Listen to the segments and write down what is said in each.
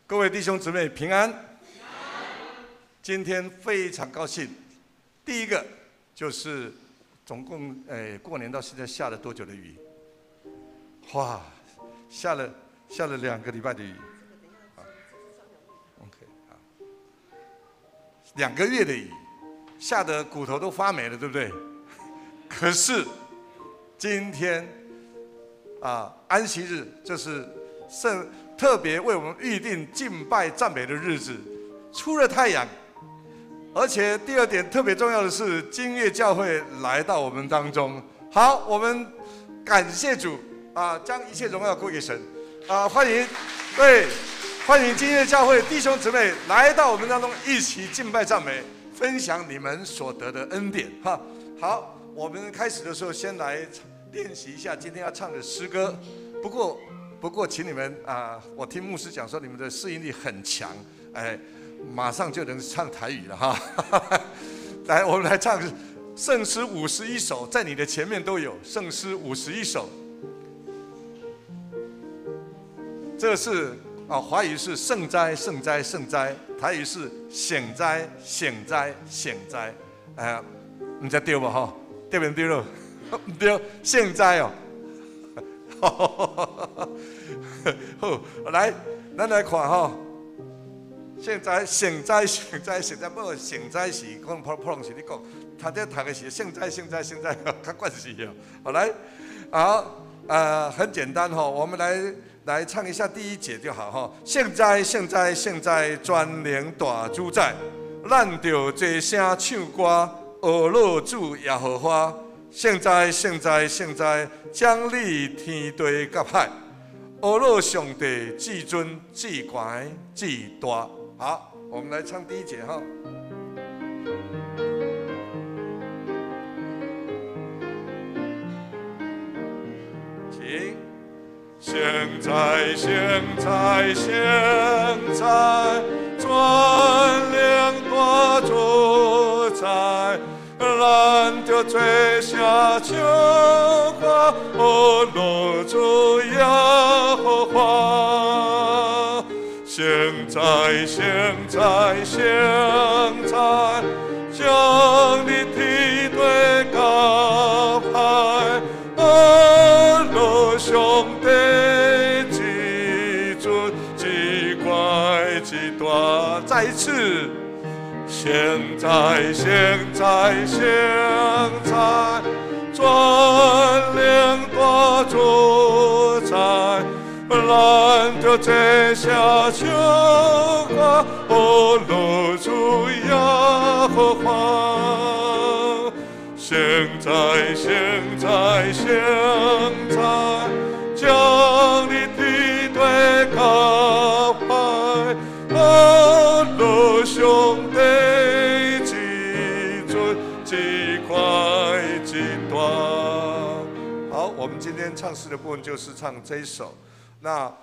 各位弟兄姊妹平安。今天非常高兴。第一个就是总共过年到现在下了多久的雨？哇，下了2个礼拜的雨。OK 啊，2个月的雨，下得骨头都发霉了，对不对？可是今天安息日，这是特别为我们预定敬拜赞美的日子，出了太阳，而且第二点特别重要的是，金月教会来到我们当中。好，我们感谢主将一切荣耀归给神欢迎金月教会弟兄姊妹来到我们当中，一起敬拜赞美，分享你们所得的恩典好，我们开始的时候先来练习一下今天要唱的诗歌。不过，请你们我听牧师讲说你们的适应力很强，马上就能唱台语了哈。来，我们来唱圣诗51首，在你的前面都有圣诗51首。这是华语是圣哉圣哉圣哉，台语是显哉显哉显哉。唔知对不哈？对不对了？唔对，现在哦。好，来，咱来看哈。现在，不过现在是讲普通是你讲，他在读的是现在，较惯势哦。好来，好，很简单哈，我们来唱一下第一节就好哈。现在，专灵大主宰，咱就齐声唱歌，学老主耶和华。现在，奖励天地甲海，学老上帝至尊至悬至大。好，我们来唱第一节哈。请。现在，专灵大主宰。咱就做下唱歌，学老主耶和华。现在，将你天地甲海，学老上帝至尊至乖至大。再一次。现在，专灵大主宰，咱就坐下唱歌，学老主耶和华。现在，将你天地甲海，学老上帝。好，我们今天唱诗的部分就是唱这一首。那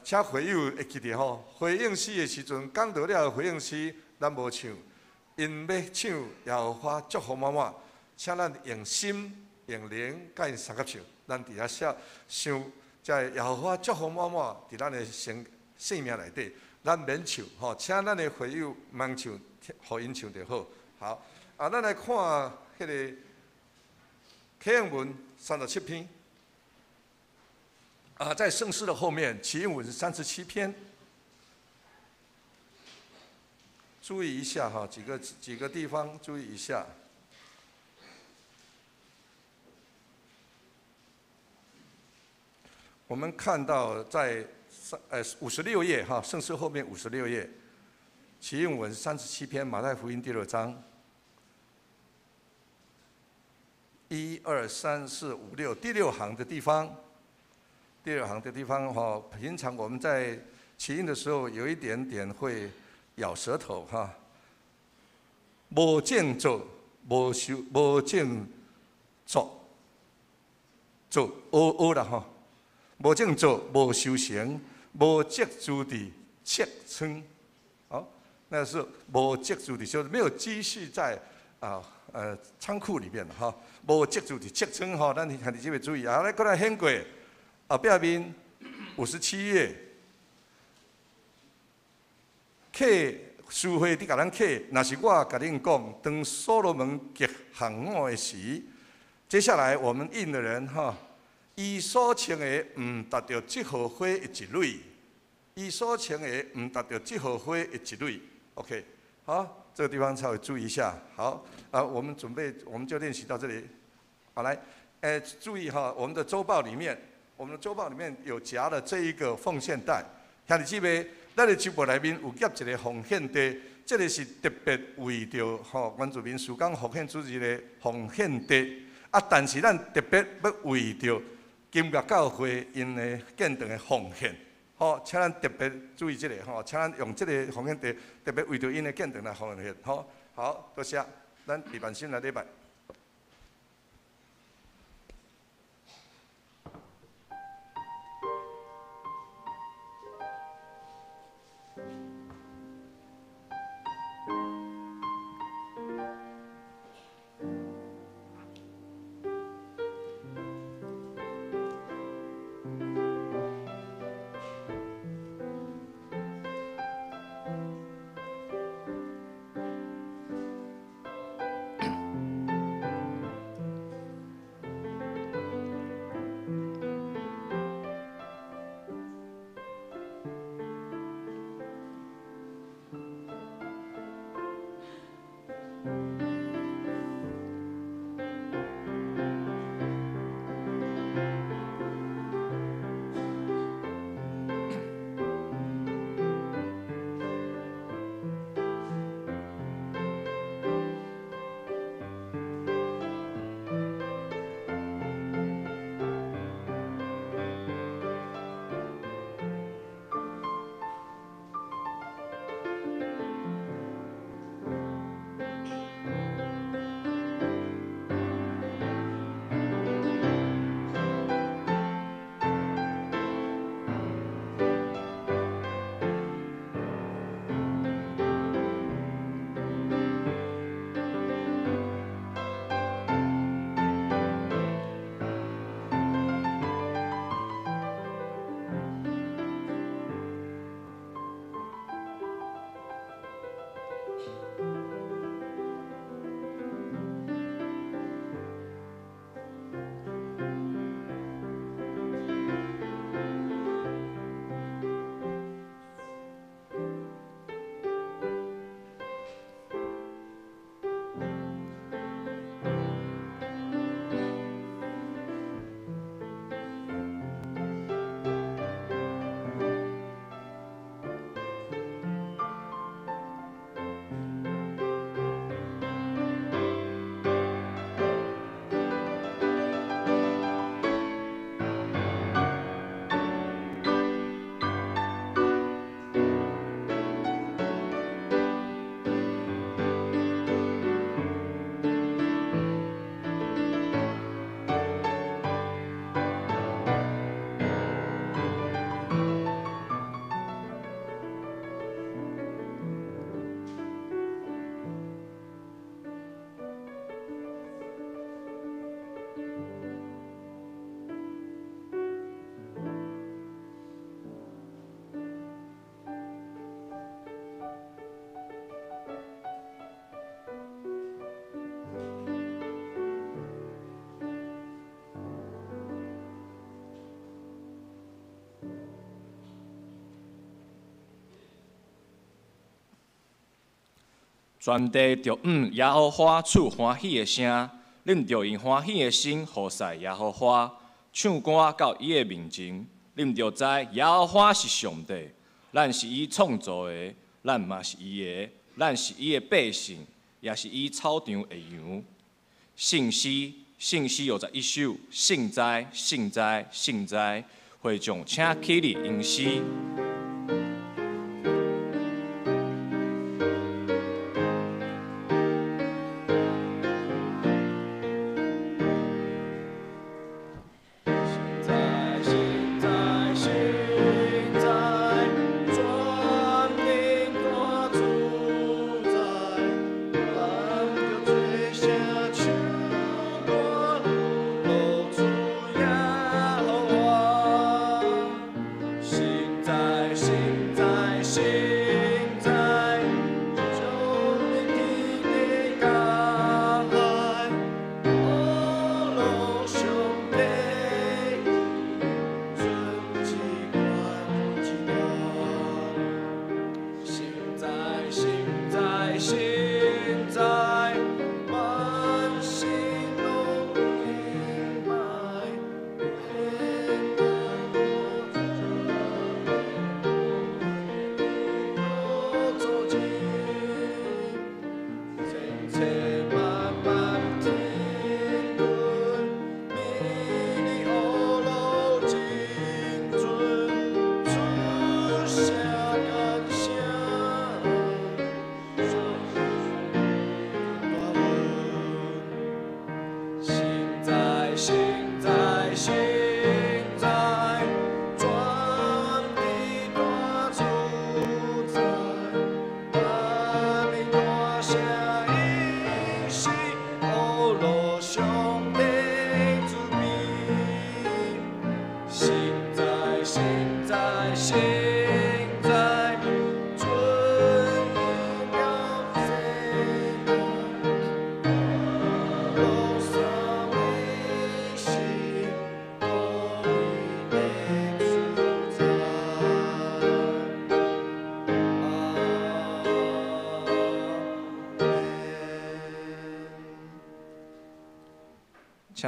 请会友会记得吼，回应诗的时阵，讲到了回应诗，咱无唱，因要唱耶和华祝福满满，请咱用心、用灵，甲因三合唱。咱伫遐想，在耶和华祝福满满，伫咱的生命内底，咱免唱吼，请咱的会友慢唱，互因唱就好。好，咱来看迄个启应文37篇。在圣诗的后面，启应文37篇。注意一下哈，几个地方注意一下。我们看到在56页哈，圣诗后面56页，启应文37篇，马太福音第6章。1、2、3、4、5、6，第6行的地方，哈，平常我们在起音的时候有一点点会咬舌头哈。无见做，无见做学啦哈。无正做，无修行，无接住地切称。好，那是无接住地，就是没有积蓄在仓库里面哈。无接住地切称哈，咱看你这边注意啊，来过来掀过后壁面57页。客师会伫甲咱客，若是我甲恁讲，当所罗门极行我的时，接下来我们印的人哈，伊所穿的唔达到这号花的一蕊，伊所穿的唔达到这号花的一蕊。OK， 好，这个地方稍微注意一下。好，我们准备，我们就练习到这里。好，来，注意哈，我们的周报里面有夹了这一个奉献袋，兄弟姊妹。咱的周报内面有夹一个奉献袋，这个是特别为着原住民苏港奉献主日的奉献袋。但是咱特别要为着金岳教会因的建堂的奉献，请咱特别注意这个请咱用这个奉献袋特别为着因的建堂来奉献，好，多谢，咱地板心来礼拜。全地着耶和华出欢喜的声，恁着用欢喜的心服侍耶和华，唱歌到伊的面前。恁着知耶和华是上帝，咱是伊创造的，咱嘛是伊的，咱是伊的百姓，也是伊草场的羊。圣诗51首，圣哉，圣哉，圣哉！会众请起立吟诗。在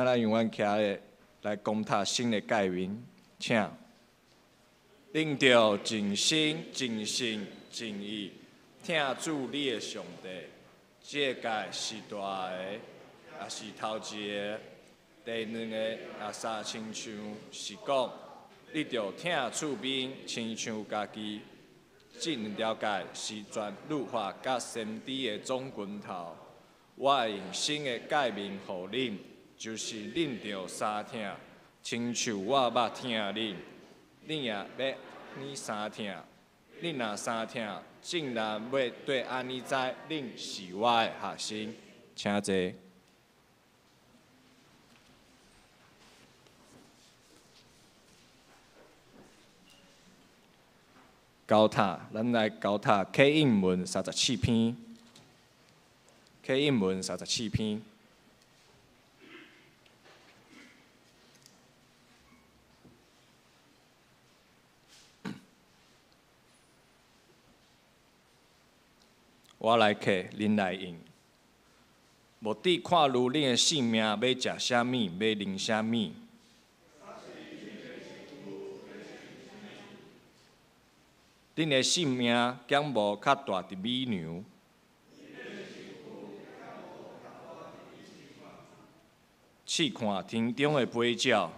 请咱永远徛咧来攻读新的诫命，请。领着尽心、尽性、尽意，听主你的上帝。这届是大个，也是头一个。第2个也相亲像是讲，你着听厝边，亲像家己。这2条诫是全律法甲先知的总拳头。我会用新的诫命予恁，就是恁着三听，亲像我捌听恁。恁也要呢三听，恁若三听，竟然要对安尼知，恁是我的学生，请坐。交读，咱来交读启应文34篇。启应文34篇。我来客，恁来应。目的看如恁的性命要食啥物，要啉啥物。恁的性命敢无较大伫美牛？试看天中的飞鸟。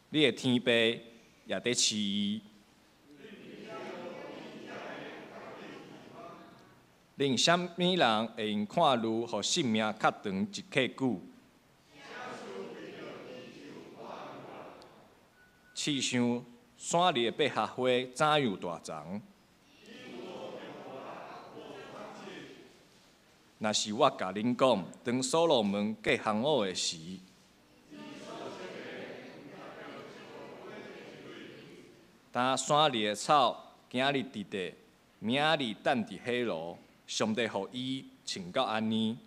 你的天父也在饲伊。恁啥物人会用看如，互性命较长一刻久？试想山里的百合花怎样大丛？若是我甲恁讲，当所罗门过项偶的时，当山里的草今日伫地，明日等伫火炉，上帝互伊穿到安尼。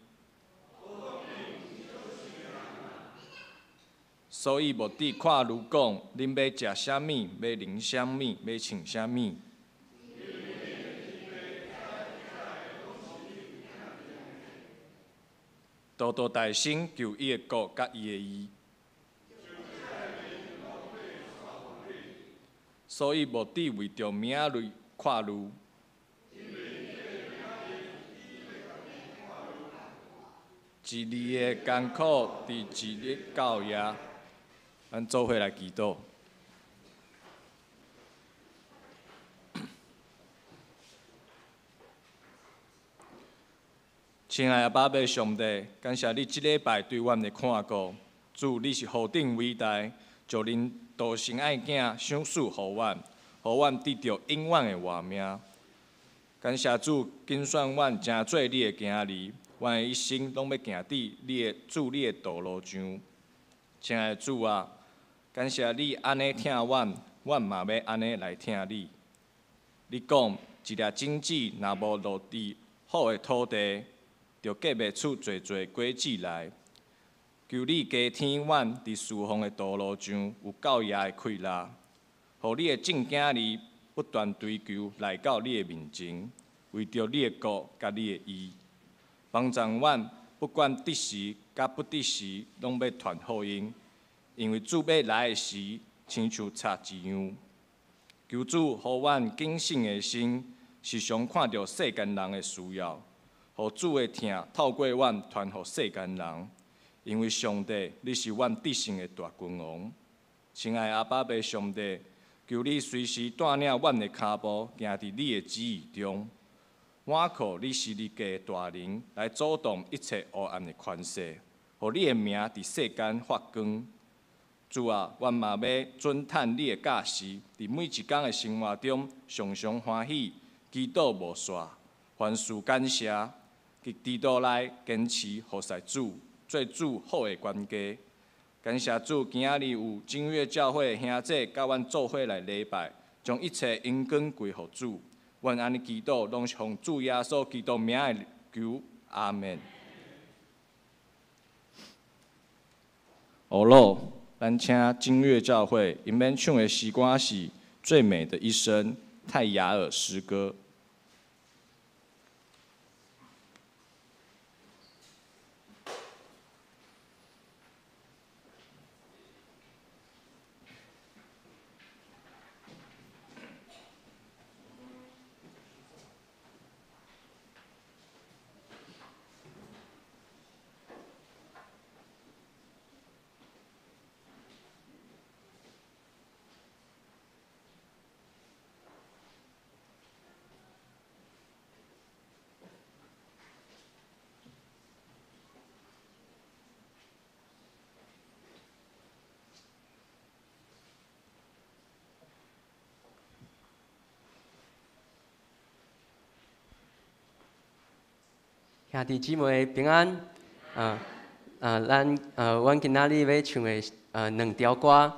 所以目的看如讲，恁要食啥物，要啉啥物，要穿啥物。多多大声求伊的国甲伊的义。所以目的为着明日看如。一日的艰苦，伫一日教业。咱做伙来祈祷。亲爱的爸爸上帝，感谢你这礼拜对阮的看顾。主，你是何等伟大，就恁独生爱囝赏赐予阮，予阮得到永远的活命。感谢主，拣选阮成做你的囝儿，阮的一生拢要行伫你的道路上。亲爱的主啊！感谢你安尼听阮，阮嘛要安尼来听你。你讲一粒种子若无落伫好的土地，就结袂出侪侪果子来。求你加添阮伫侍奉的道路上有教业的气力，互你的正囝儿不断追求来到你的面前，为着你的国甲你的义，帮助阮不管得时甲不得时，拢要传福音。因为主要来的时，亲像贼一样。求主，互阮谨慎的心，时常看到世间人的需要，互主的听透过阮传互世间人。因为上帝，你是阮得胜的大君王。亲爱的阿爸爸上帝，求你随时带领阮的脚步，行伫你的旨意中。我靠，你是你家的大能，来阻挡一切黑暗的权势，互你的名伫世间发光。主啊，阮嘛要准趁你的教示，伫每一天的生活中常常欢喜，祈祷无煞，凡事感谢，伫基督内坚持服侍主，做主好的管家。感谢主，今仔日有正月教会的兄弟甲阮做伙来礼拜，将一切荣光归乎主。阮安尼祈祷，拢是奉主耶稣基督名的求，阿门。哦咱请金乐教会因免唱的诗歌是《最美的一生》泰雅尔诗歌。兄弟姊妹平安。阮今仔日要唱的2条歌，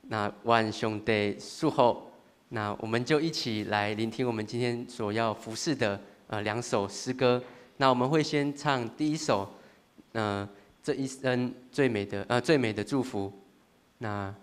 那愿上帝祝福。那我们就一起来聆听我们今天所要服侍的2首诗歌。那我们会先唱第1首，这一生最美的祝福。那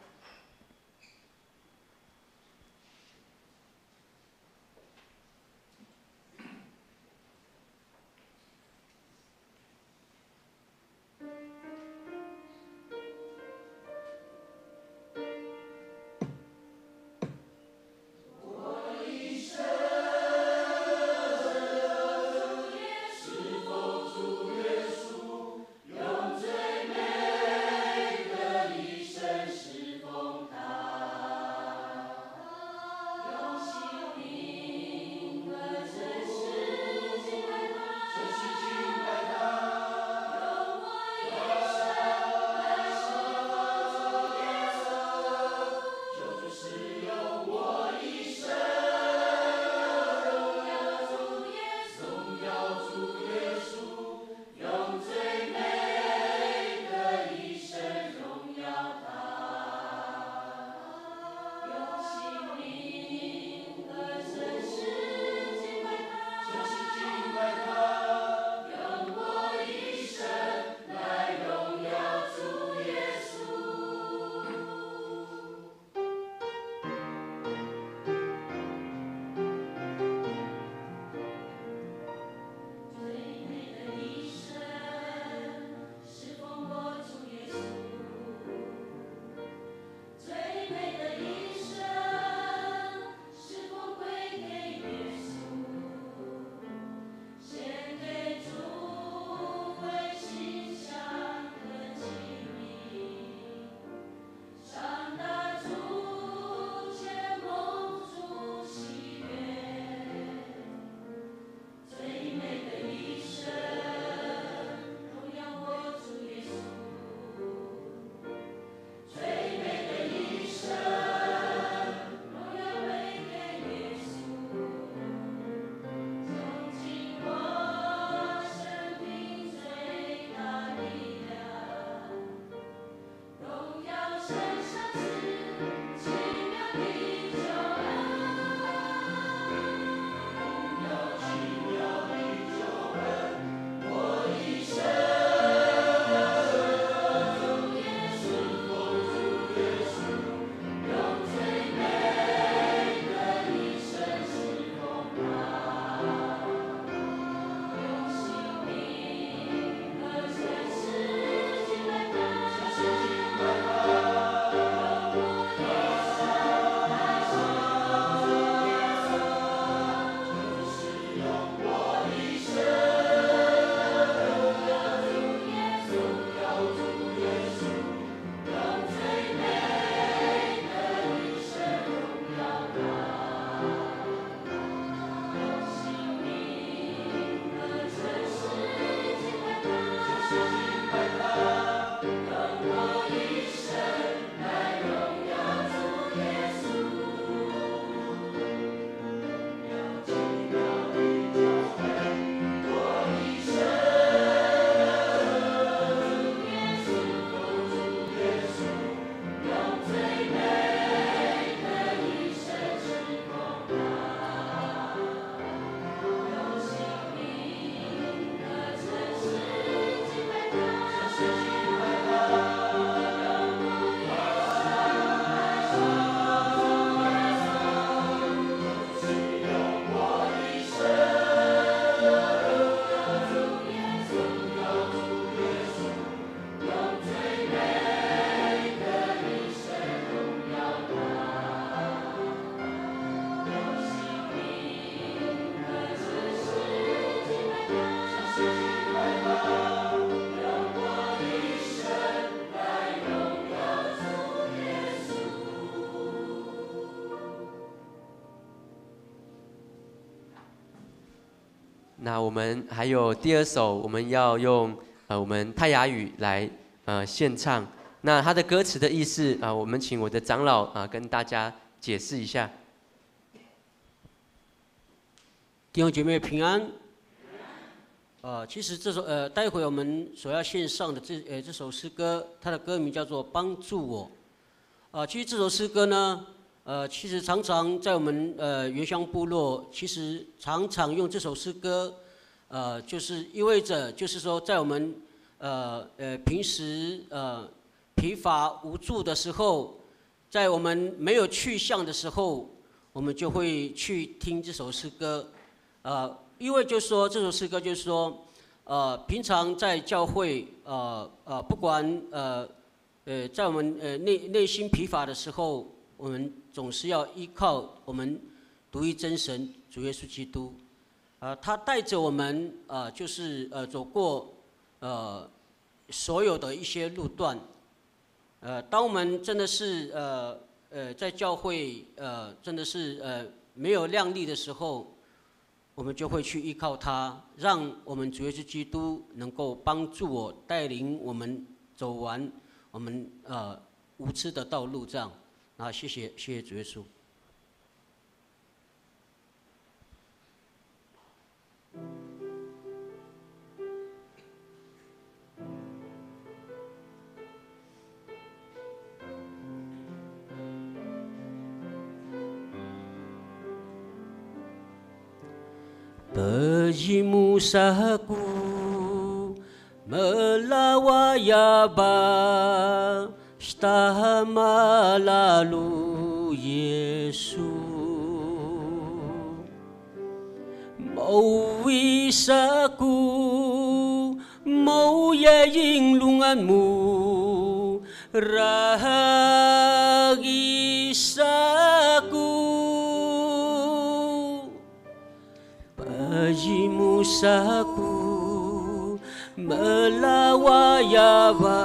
那我们还有第2首，我们要用我们泰雅语来献唱。那它的歌词的意思我们请我的长老跟大家解释一下。弟兄姐妹平安。其实这首待会我们所要献上的这首诗歌，它的歌名叫做《帮助我》。其实这首诗歌呢，其实常常在我们原乡部落，其实常常用这首诗歌，就是意味着就是说，在我们平时疲乏无助的时候，在我们没有去向的时候，我们就会去听这首诗歌，因为就是说这首诗歌就是说，平常在教会，不管在我们内心疲乏的时候，我们总是要依靠我们独一真神主耶稣基督，他带着我们就是走过所有的一些路段，当我们真的是在教会真的是没有亮丽的时候，我们就会去依靠他，让我们主耶稣基督能够帮助我，带领我们走完我们无知的道路，这样。谢谢主耶稣。Berjimu saku melawaya ba stama lalu Yesus mau wisaku mau yaying lunganmu ragisaku Bajimu saku melawaya ba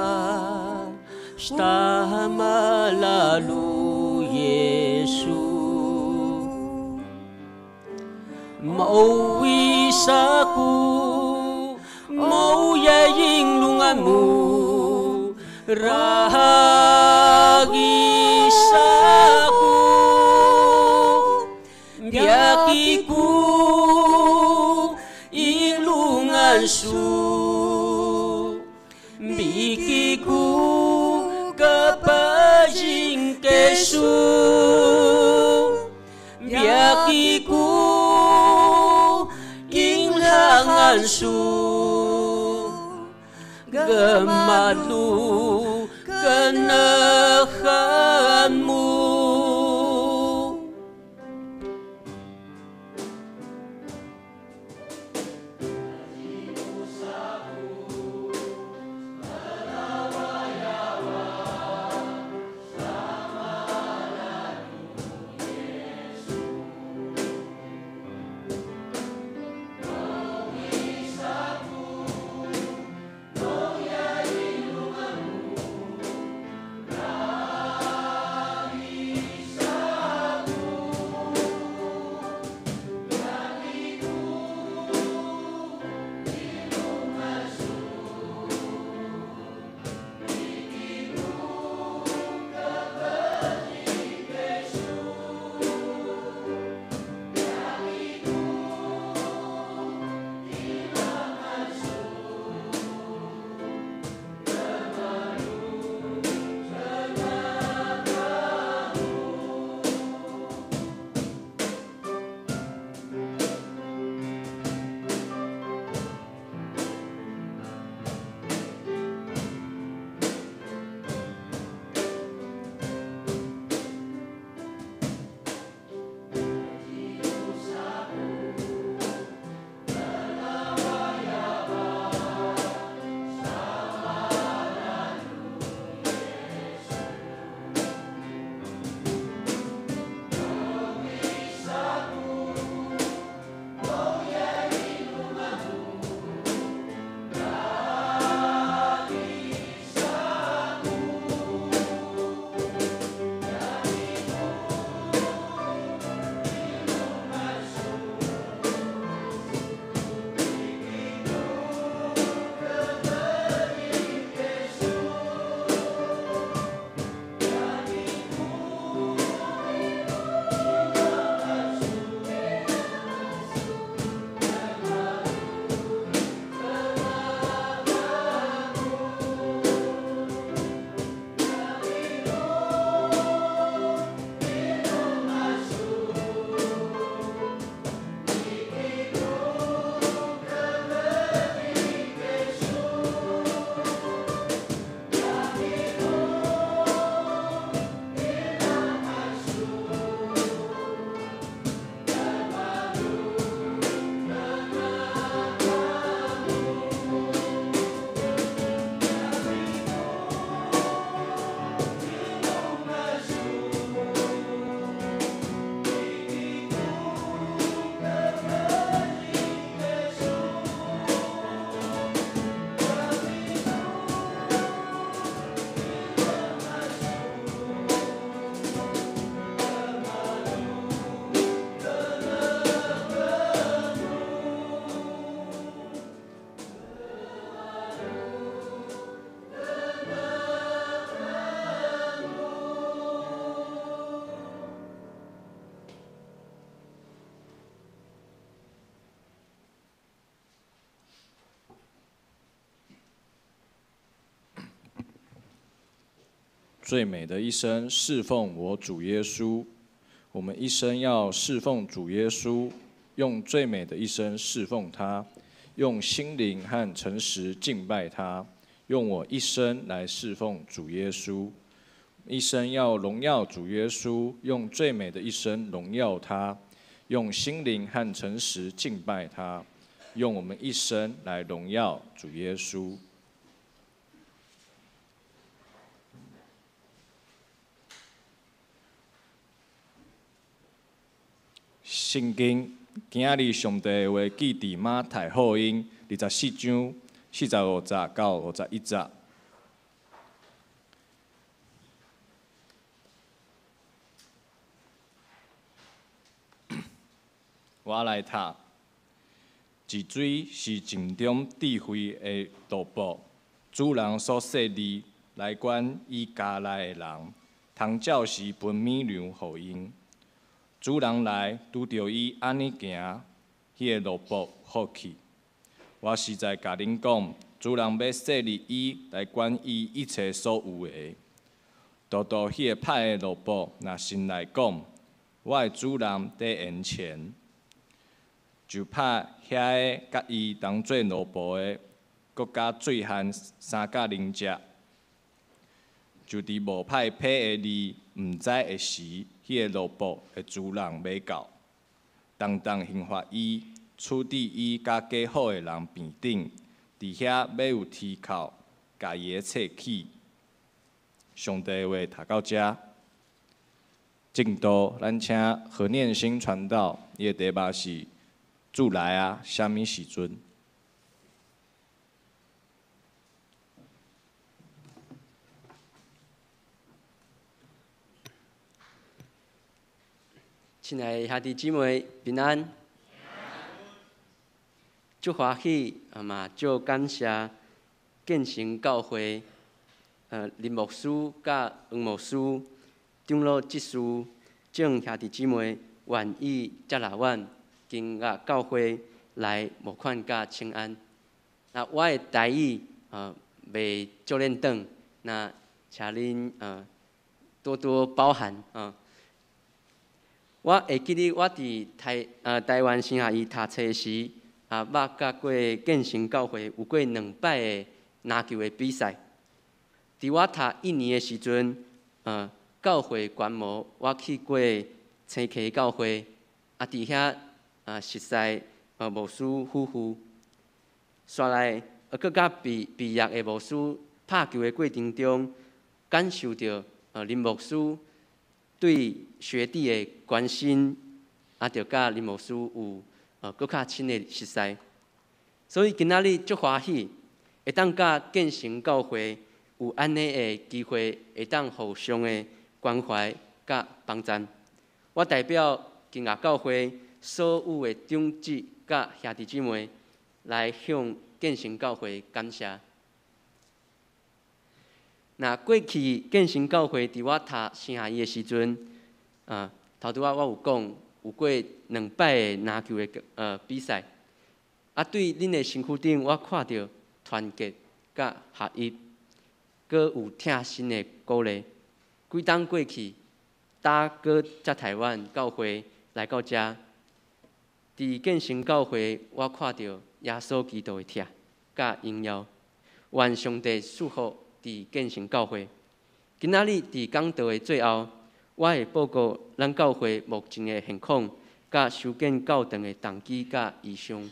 stama lalu Yesus mau wisaku mau yaying lunganmu ragisaku biakiku su bikiku kepajing kesu biakiku inghangan su gemalu kenahanmu 最美的一生侍奉我主耶稣。我们一生要侍奉主耶稣，用最美的一生侍奉他，用心灵和诚实敬拜他，用我一生来侍奉主耶稣。一生要荣耀主耶稣，用最美的一生荣耀他，用心灵和诚实敬拜他，用我们一生来荣耀主耶稣。圣经今日上帝的话记伫马太福音24章45节到51节。我来读，治水是静中智慧的道路，主人所设立来管伊家内的人，通照时分米粮予因。主人来拄着伊安尼行，迄个路步好去。我实在甲恁讲，主人要设立伊来管伊一切所有的。道迄个歹的路步，若心来讲，我的主人在眼前。就怕遐个甲伊同做奴仆的，搁加醉汉三甲零只。就伫无派批的字，毋知会时，迄个奴仆的主人要到，当刑罚伊，处置伊甲加好的人边顶，伫遐要有剔扣，家己的册起。上帝话读到遮，进度咱请何念新传道，伊的题目是。主来啊，啥物时阵？亲爱的兄弟姊妹平安，足欢喜嘛，足感谢建成教会林牧师甲黄牧师、长老执事、众兄弟姊妹愿意接纳阮。经甲教会来募款甲请安，那我的台语袂足练长，那请恁多多包涵我会记得我伫台湾新下医读册时，捌甲过建成教会有过2摆的篮球的比赛。伫我读1年的时阵，教会观摩，我去过青溪教会，伫遐。熟悉牧师夫妇，煞来搁甲毕业的牧师拍球的过程中，感受到林牧师对学弟的关心，就甲林牧师有搁较亲的熟悉。所以今仔日足欢喜，会当甲建成教会有安尼的机会，会当互相的关怀甲帮赞。我代表金雅教会。所有的长子甲兄弟姊妹来向建成教会感谢。那过去建成教会伫我读圣下医的时阵，头拄我有讲有过2摆的篮球的比赛，对恁的身躯顶我看到团结甲合一，搁有疼心的鼓励。几冬过去，搭搁接台湾教会来到遮。伫建成教会，我看到耶稣基督的疼甲荣耀，愿上帝祝福伫建成教会。今仔日伫讲道的最后，我会报告咱教会目前的现况，甲修建教堂的动机甲意向。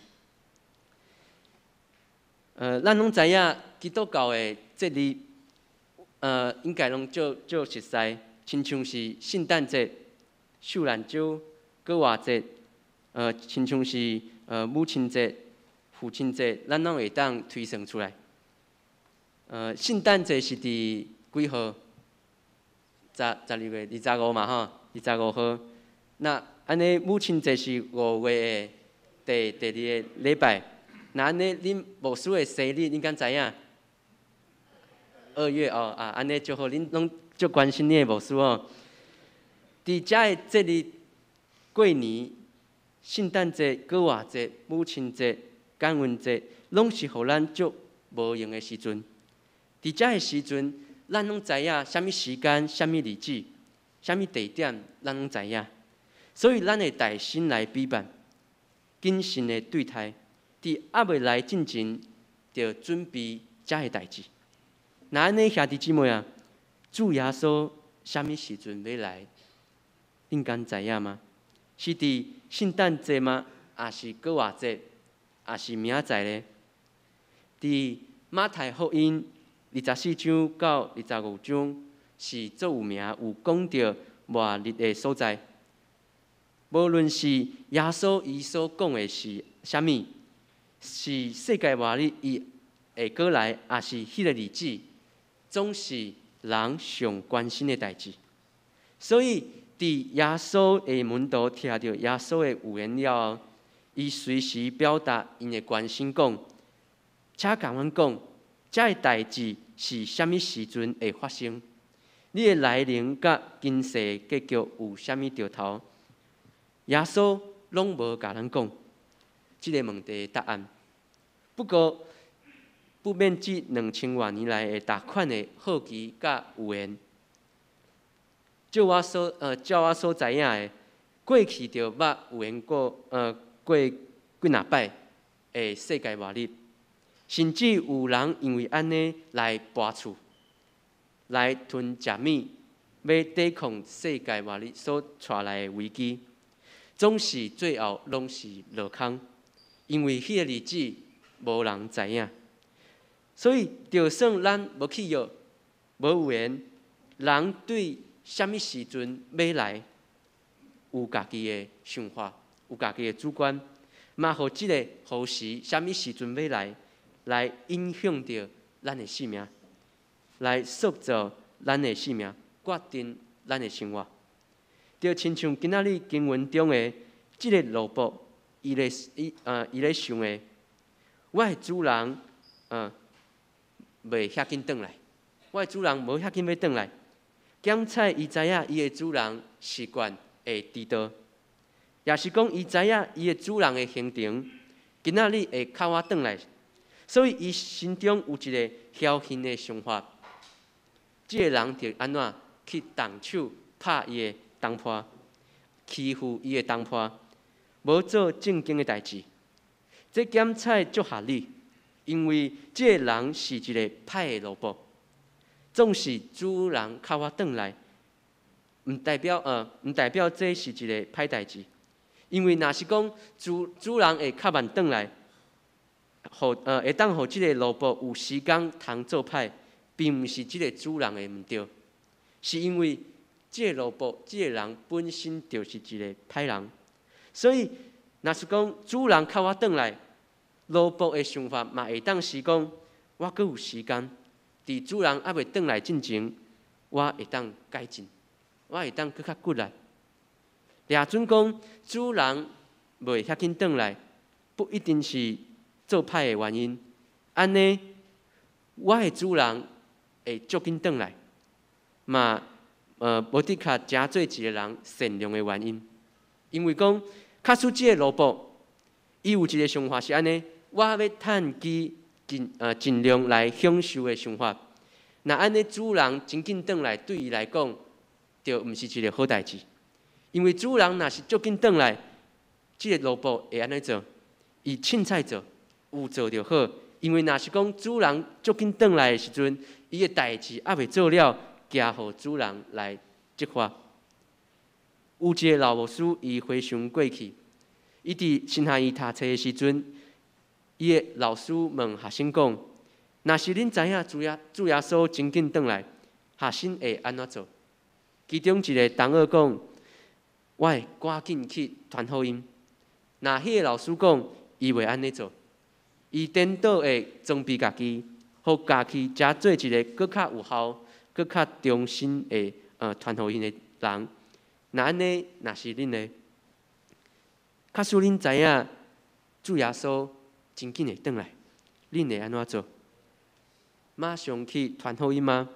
咱拢知影基督教的节日，应该拢足熟悉，亲像是圣诞节、受难节、过活节。亲像是母亲节、父亲节，咱拢会当推算出来。圣诞节是伫几号？12月25嘛吼，25号。那安尼母亲节是5月的第2个礼拜。那安尼恁牧师的生日，恁敢知影？2月安尼就好，恁拢足关心恁的牧师哦。伫遮的节日过年。圣诞节、过活节、母亲节、感恩节，拢是互咱足无用的时阵。伫遮的时阵，咱拢知影什么时间、什么日子、什么地点，咱拢知影。所以咱会带心来比办，谨慎的对待，伫还未来进前，就准备遮个代志。那安尼兄弟姊妹啊，主耶稣什么时阵要来？恁敢知影吗？是伫圣诞节吗？还是过偌节？还是明仔载呢？伫马太福音24章到25章是最有名，有讲到末日的所在。无论是耶稣伊所讲的是啥物，是世界末日伊会过来，还是迄个日子，总是人上关心的代志。所以，伫耶稣的门徒听到耶稣的预言了后，伊随时表达因的关心，讲，请甲阮讲，这个代志是啥物时阵会发生？你的来临甲今世结局有啥物着头？耶稣拢无甲咱讲即个问题的答案。不过，不免这2000多年来的大款的好奇甲预言，照我所知影的，过去就捌预言过过几若摆的世界末日，甚至有人因为安尼来搬厝，来囤食物，要抵抗世界末日所带来的危机。总是最后拢是落空，因为迄个日子无人知影。所以，就算咱无去约、无预言，人对什么时阵要来，有家己的想法，有家己的主观，嘛，互即个何时、什么时阵要来影响着咱的性命，来塑造咱的性命，决定咱的生活。就亲像今仔日经文中的即个萝卜，伊咧想的，我的主人袂遐紧转来，我的主人无遐紧要转来。检采伊知影伊的主人习惯会迟到，也是讲伊知影伊的主人的行程，今仔日会靠我转来，所以伊心中有一个侥幸的想法。即个人着安怎去动手拍伊的同伴，欺负伊的同伴，无做正经的代志。这检采足合理，因为即个人是一个歹的萝卜，总是主人靠我转来，毋代表这是一个歹代志。因为若是讲主人会较慢转来，会当互即个萝卜有时间通做歹，并毋是即个主人的毋对，是因为即个萝卜，即个人本身就是一个歹人，所以若是讲主人靠我转来，萝卜的想法嘛会当是讲，我阁有时间，伫主人还未转来之前，我会当改进，我会当搁较骨力。掠准讲主人袂遐紧转来，不一定是做歹的原因。安尼，我的主人会足紧转来，嘛。无的确真做一个人善良的原因，因为讲，假使即个萝卜，伊有一个想法是安尼，我要趁机尽量来享受的想法。那安尼主人真紧转来，对伊来讲，就毋是一个好代志。因为主人若是足紧转来，即个萝卜会安尼做，伊凊彩做，有做就好。因为若是讲主人足紧转来的时阵，伊的代志还未做了。寄互主人来执法。有一个老牧师，伊回想过去，伊伫新学院读册的时阵，伊的老师问学生讲：，若是恁知影主耶稣真紧转来，学生会安怎做？其中一个同学讲：，我会赶紧去传福音。那迄个老师讲，伊袂安尼做，伊颠倒会装备家己，互家己才做一个搁较有效。搁较忠心的传福音的人，那安尼若是恁呢？假使恁知影主耶稣真紧会转来，恁会安怎做？马上去传福音吗？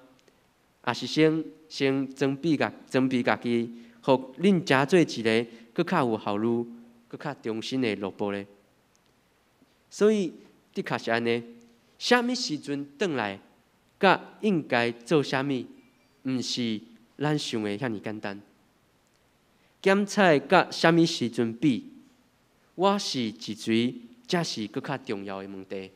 还是先装备家己，互恁真做一个搁较有效率、搁较忠心的萝卜呢？所以的确是安尼，啥物时阵转来？甲应该做啥物，毋是咱想的遐尼简单。检测甲啥物时阵比，我是一水，才是搁较重要的问题。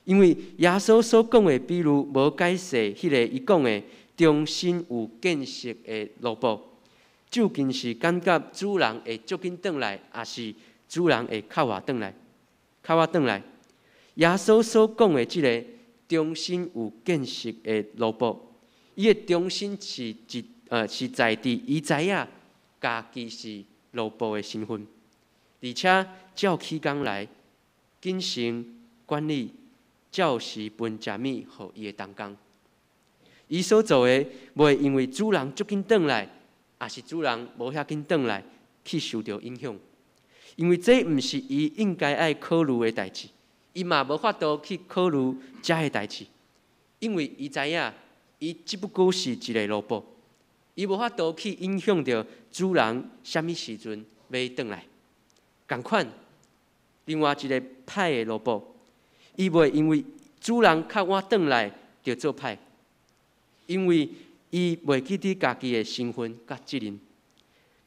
因为耶稣所讲的比如无解释迄个伊讲的重新有建设的路步，究竟是感觉主人会足紧转来，还是主人会较晚转来？耶稣所讲的即个重新有建设的路步，伊的重新是是在地伊知影家己是路步的身份，而且照起工来谨慎管理。照时分食物，予伊的同工。伊所做的，袂因为主人足紧转来，也是主人无遐紧转来，去受到影响。因为这毋是伊应该爱考虑的代志，伊嘛无法度去考虑遮个代志。因为伊知影，伊只不过是一个萝卜，伊无法度去影响到主人啥物时阵要转来。共款，另外一个歹的萝卜。伊袂因为主人较晚转来就做歹，因为伊袂记得家己的身份甲责任。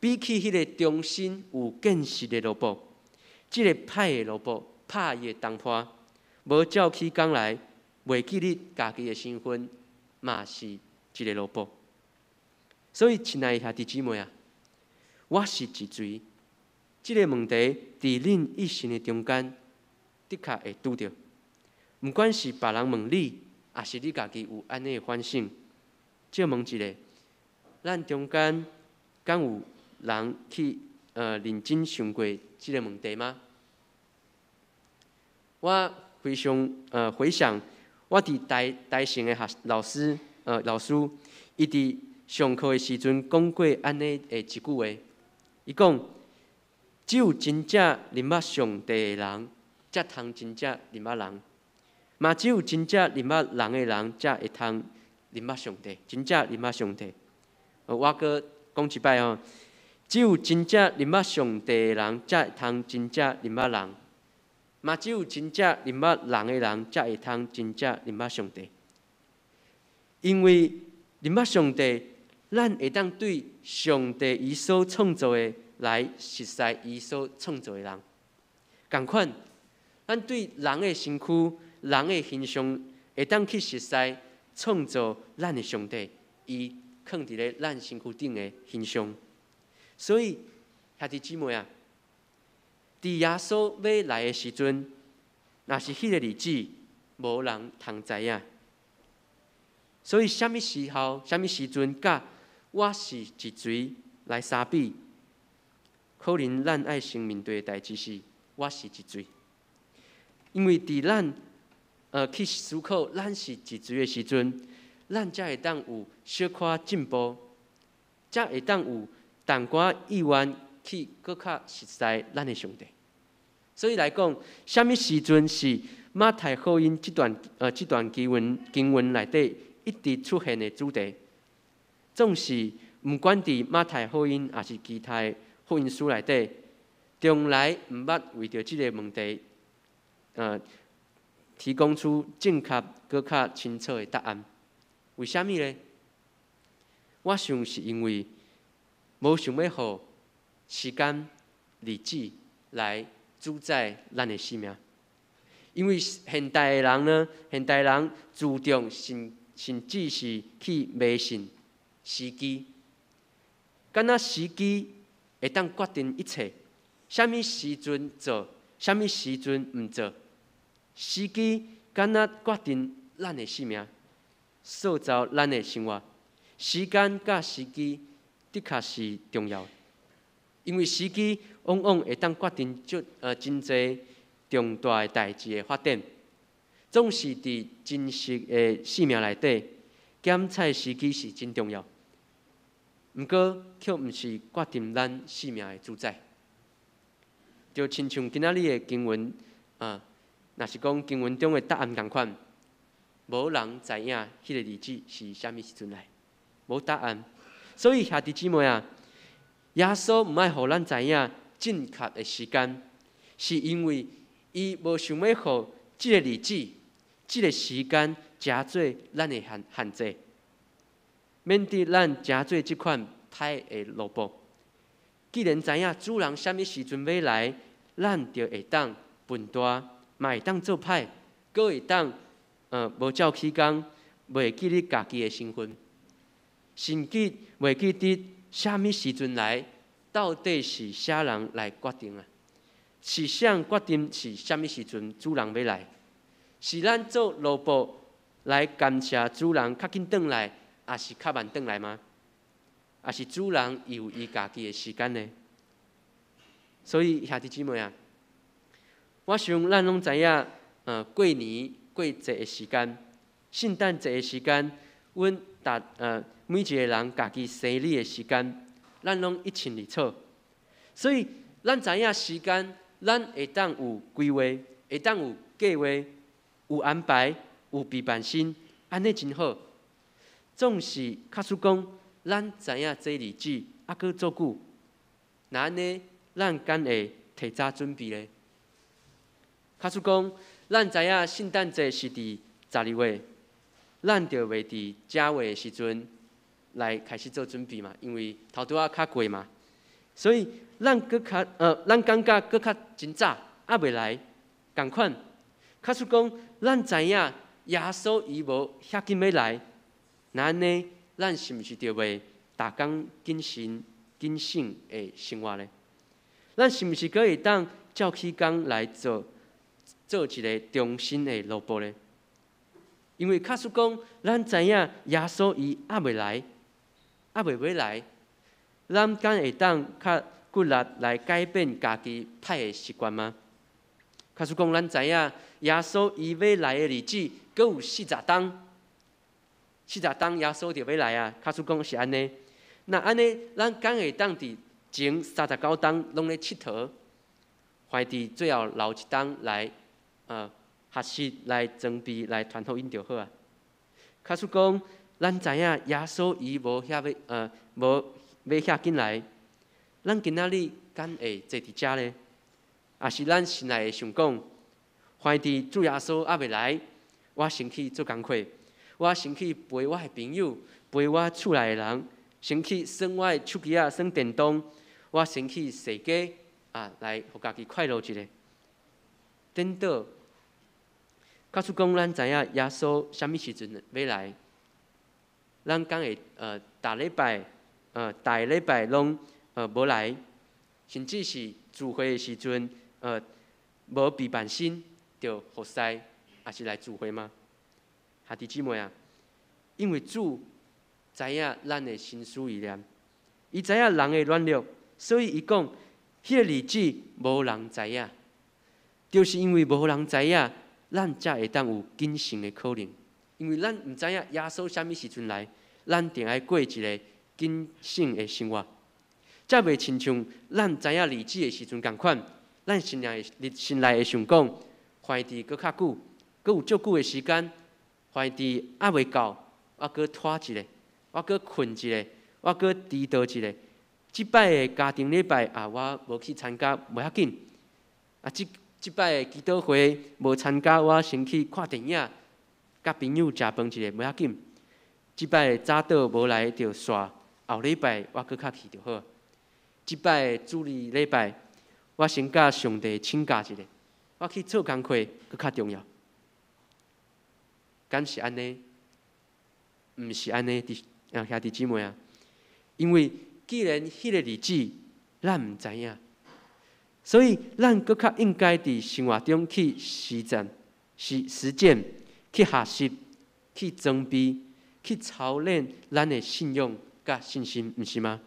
比起迄个重新有建设的萝卜，即个歹的萝卜拍伊的东坡，无照起工来，袂记得家己的身份，嘛是一个萝卜。所以，亲爱的兄弟姊妹啊，我是一水，即个问题伫恁一生的中间，的确会拄着。毋管是别人问你，还是你家己有安尼的反省，借问一下，咱中间敢有人去认真想过即个问题吗？我非常回想，我伫台城的老师，伊伫上课的时阵讲过安尼的一句话，伊讲：只有真正认捌上帝的人，才通真正认捌人。嘛，只有真正认捌人的人，才会通认捌上帝，真正认捌上帝。我搁讲一摆哦，只有真正认捌上帝的人，才会通真正认捌人；嘛，只有真正认捌人的人，才会通真正认捌上帝。因为认捌上帝，咱会当对上帝伊所创造的来熟悉伊所创造的人。共款，咱对人的身躯。人的形象会当去熟悉创造咱的上帝，伊放伫咧咱身躯顶的形象。所以兄弟姊妹啊，伫耶稣要来的时阵，若是迄个日子，无人通知影。所以什么时候、什么时阵，甲我是一水来相比，可能咱爱先面对的代志是，我是一水，因为伫咱去思考，咱是一水的时阵，咱才会当有小可进步，才会当有淡薄意愿去搁较熟悉咱的上帝。所以来讲，什么时阵是马太福音这段经文内底一直出现的主题？总是毋管伫马太福音还是其他福音书内底，从来毋捌为着这个问题，提供出正确、搁较清楚的答案。为什么呢？我想是因为无想要互时间、日子来主宰咱的生命。因为现代的人呢，现代人注重甚至是去迷信时机，敢若时机会当决定一切，什么时阵做，什么时阵毋做。时机敢若决定咱的生命，塑造咱的生活。时间甲时机的确是重要，因为时机往往会当决定真侪重大的代志的发展。总是伫真实的生命内底，检测时机是真重要。毋过，却毋是决定咱生命的主宰。就亲像今仔日的经文若是讲经文中的答案同款，无人知影迄个日子是啥物时阵来，无答案。所以兄弟姊妹啊，耶稣毋爱互咱知影正确的时间，是因为伊无想要互即个日子、这个时间真做咱的限制，免得咱真做这款歹的萝卜。既然知影主人什么时阵要来，咱就会当分大，嘛会当做歹，阁会当无照起工，袂记你家己的身份，甚至袂记得什么时阵来，到底是啥人来决定啊？是谁决定是什么时阵主人要来？是咱做萝卜来感谢主人较紧转来，还是较慢转来吗？还是主人有伊家己的时间呢？所以兄弟姊妹啊，我想咱拢知影，过年过节的时间，圣诞节的时间，阮每一个人家己生日的时间，咱拢一清二楚。所以咱知影时间，咱会当有规划，会当有计划，有安排，有备办心，安尼真好。总是假使讲，咱知影这日子，还阁做久，那安尼，咱敢会提早准备咧？假使讲，咱知影圣诞节是伫12月，咱就袂伫正月的时阵来开始做准备嘛，因为头拄仔较过嘛，所以咱感觉搁较真早，还袂来，共款。假使讲，咱知影耶稣伊无遐紧要来，那安尼，咱是毋是就袂逐工谨慎的生活咧？咱是毋是可以当照起工来做一个忠心的萝卜咧？因为假使讲，咱知影耶稣伊还袂来，还袂要来，咱敢会当较骨力来改变家己歹的习惯吗？假使讲，咱知影耶稣伊要来的日子，阁有40天耶稣就要来啊！假使讲是安尼，那安尼咱敢会当伫前39天拢咧佚佗，还伫最后留一天来学习来装备来传福音就好啊！假使讲，咱知影耶稣伊无要遐紧来，咱今仔日敢会坐伫遮咧？也是咱心内会想讲，还伫主耶稣还袂来，我先去做工课，我先去陪我的朋友，陪我厝内的人，先去耍我的手机耍电动，我先去踅街来互家己快乐一下。等到，假使讲咱知影耶稣什么时阵要来，咱敢会逐礼拜拢无来，甚至是聚会的时阵无备办心，就服侍，还是来聚会吗？兄弟姊妹啊，因为主知影咱的心思意念，伊知影人的软弱，所以伊讲，迄个日子无人知影，就是因为无人知影，咱才会当有谨慎的可能。因为咱毋知影耶稣什么时阵来，咱定爱过一个谨慎的生活，才袂亲像咱知影日子的时阵共款。咱心内会想讲，怀伫搁较久，搁有足久的时间，怀伫还袂够，我搁拖一下，我搁困一下，我搁迟到一下。即摆的家庭礼拜我无去参加，袂要紧。即摆的祈祷会无参加，我先去看电影，甲朋友食饭一下，袂要紧。即摆的早祷无来就煞，后礼拜我搁较去就好。即摆的主日礼拜，我先甲上帝请假一下，我去做工课搁较重要。敢是安尼？毋是安尼，兄弟姊妹啊！因为既然迄个日子咱毋知影，所以咱搁较应该伫生活中去实践、去学习、去装备、去操练咱的信用甲信心，毋是吗？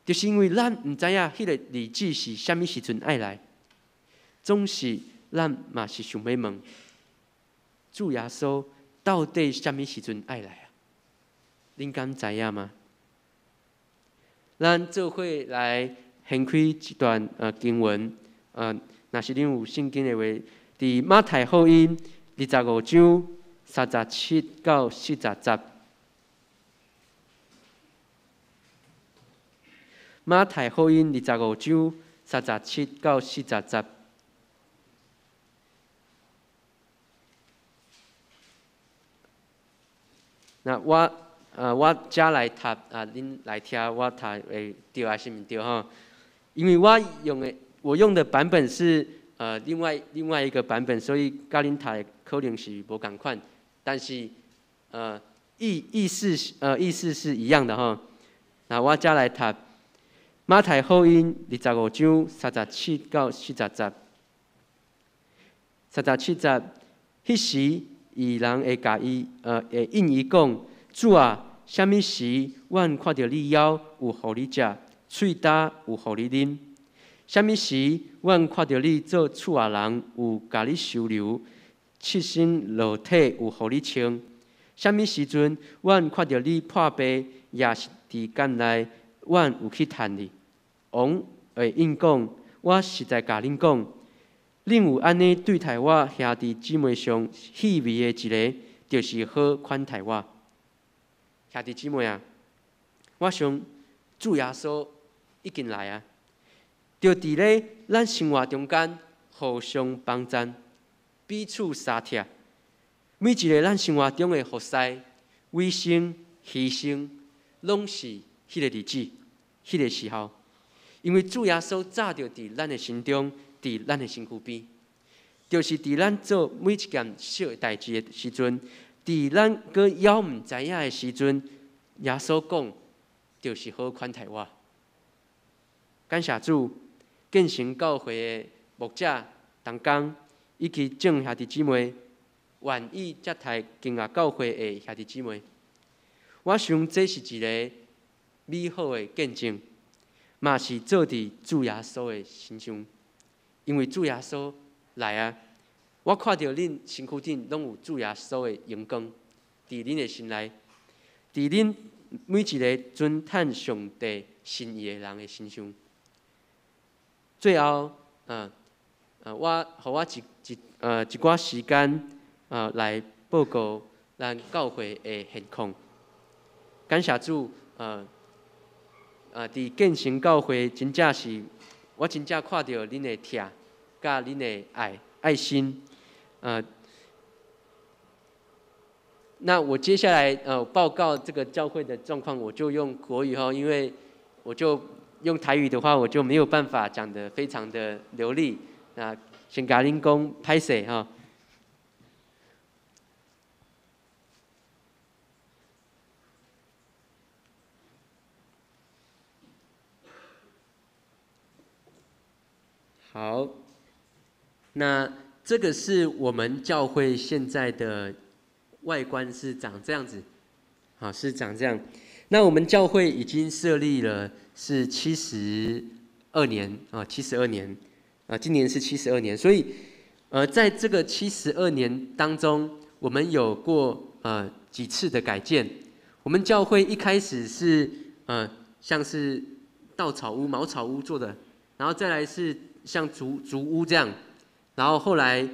就是因为咱毋知影迄个日子是啥物时阵爱来，总是咱嘛是想要问，主耶稣到底啥物时阵爱来啊？恁敢知影吗？咱做伙来献开一段经文，若是恁有圣经的话，伫马太福音25章37到40节。马太福音25章37到40节。那我加来读恁来听我读会对还是毋对吼？因为我用的版本是另外一个版本，所以甲恁读的可能是无共款，但是意思是一样的吼。那我加来读马太福音25章37到40节，37节，迄时异人会甲伊会应伊讲：主啊，什么时阮看到你腰有互你食，喙焦有互你啉？什么时阮看到你做厝外人有甲你收留，赤身裸体有互你穿？什么时阵阮看到你破病，也是伫监内，阮有去探你？王会应讲：我实在甲恁讲，恁有安尼对待我兄弟姊妹上细微的一个，就是好款待我。兄弟姊妹啊，我想主耶稣已经来啊，就伫咧咱生活中间互相帮衬，彼此相贴。每一个咱生活中的服侍、委身、牺牲，拢是迄个日子、迄个时候。因为主耶稣早就伫咱的心中，伫咱的身躯边，就是伫咱做每一件小代志的时阵，伫咱搁还毋知影的时阵，耶稣讲，就是好款待我。感谢主，建成教会的牧者、同工以及众兄弟姊妹，愿意接待经营教会的兄弟姊妹。我想这是一个美好的见证。嘛是做伫主耶稣的身上，因为主耶稣来啊！我看到恁身躯顶拢有主耶稣的阳光，伫恁的心内，伫恁每一个尊叹上帝心意的人的身上。最后，我一寡时间来报告咱教会的现况。感谢主，伫建成教会，真正是我真正看到恁的疼，甲恁的爱心。那我接下来报告这个教会的状况，我就用国语哈，因为我就用台语的话，我就没有办法讲得非常的流利。那先甲恁讲歹势哈。好，那这个是我们教会现在的外观是长这样子，好，是长这样。那我们教会已经设立了是72年啊，72年啊，今年是72年，所以在这个72年当中，我们有过几次的改建。我们教会一开始是像是稻草屋、茅草屋做的，然后再来是像竹屋这样，然后后来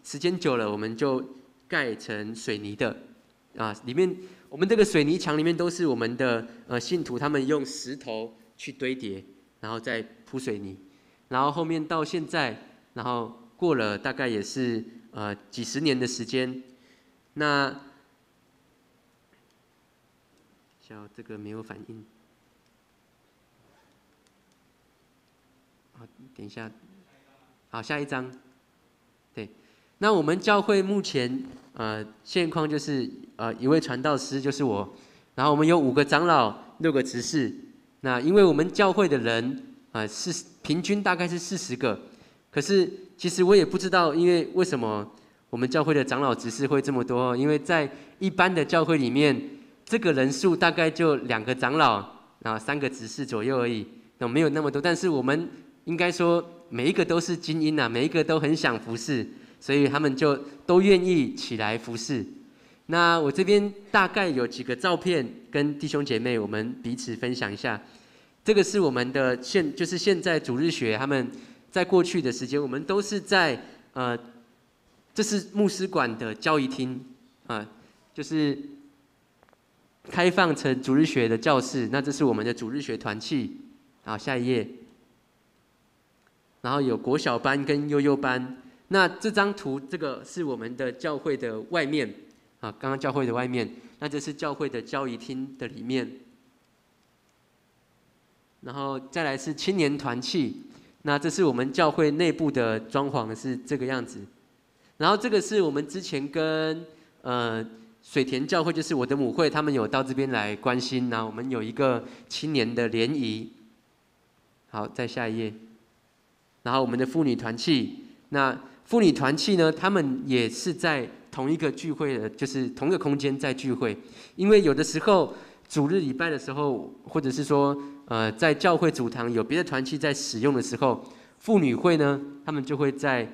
时间久了，我们就盖成水泥的里面我们这个水泥墙里面都是我们的信徒，他们用石头去堆叠，然后再铺水泥，然后后面到现在，然后过了大概也是几十年的时间。那这个没有反应。等一下，好，下一张。对，那我们教会目前现况就是一位传道师就是我，然后我们有5个长老，6个执事。那因为我们教会的人是平均大概是40个，可是其实我也不知道，因为为什么我们教会的长老执事会这么多？因为在一般的教会里面，这个人数大概就2个长老，然后3个执事左右而已，没有那么多。但是我们应该说每一个都是精英每一个都很想服侍，所以他们就都愿意起来服侍。那我这边大概有几个照片跟弟兄姐妹我们彼此分享一下。这个是我们的就是现在主日学，他们在过去的时间，我们都是在这是牧师馆的交谊厅就是开放成主日学的教室。那这是我们的主日学团契。好，下一页。然后有国小班跟幼幼班。那这张图，这个是我们的教会的外面刚刚教会的外面。那这是教会的交谊厅的里面。然后再来是青年团契，那这是我们教会内部的装潢是这个样子。然后这个是我们之前跟水田教会，就是我的母会，他们有到这边来关心，然后我们有一个青年的联谊。好，再下一页。然后我们的妇女团契，那妇女团契呢，他们也是在同一个聚会的，就是同一个空间在聚会。因为有的时候主日礼拜的时候，或者是说在教会主堂有别的团契在使用的时候，妇女会呢，他们就会在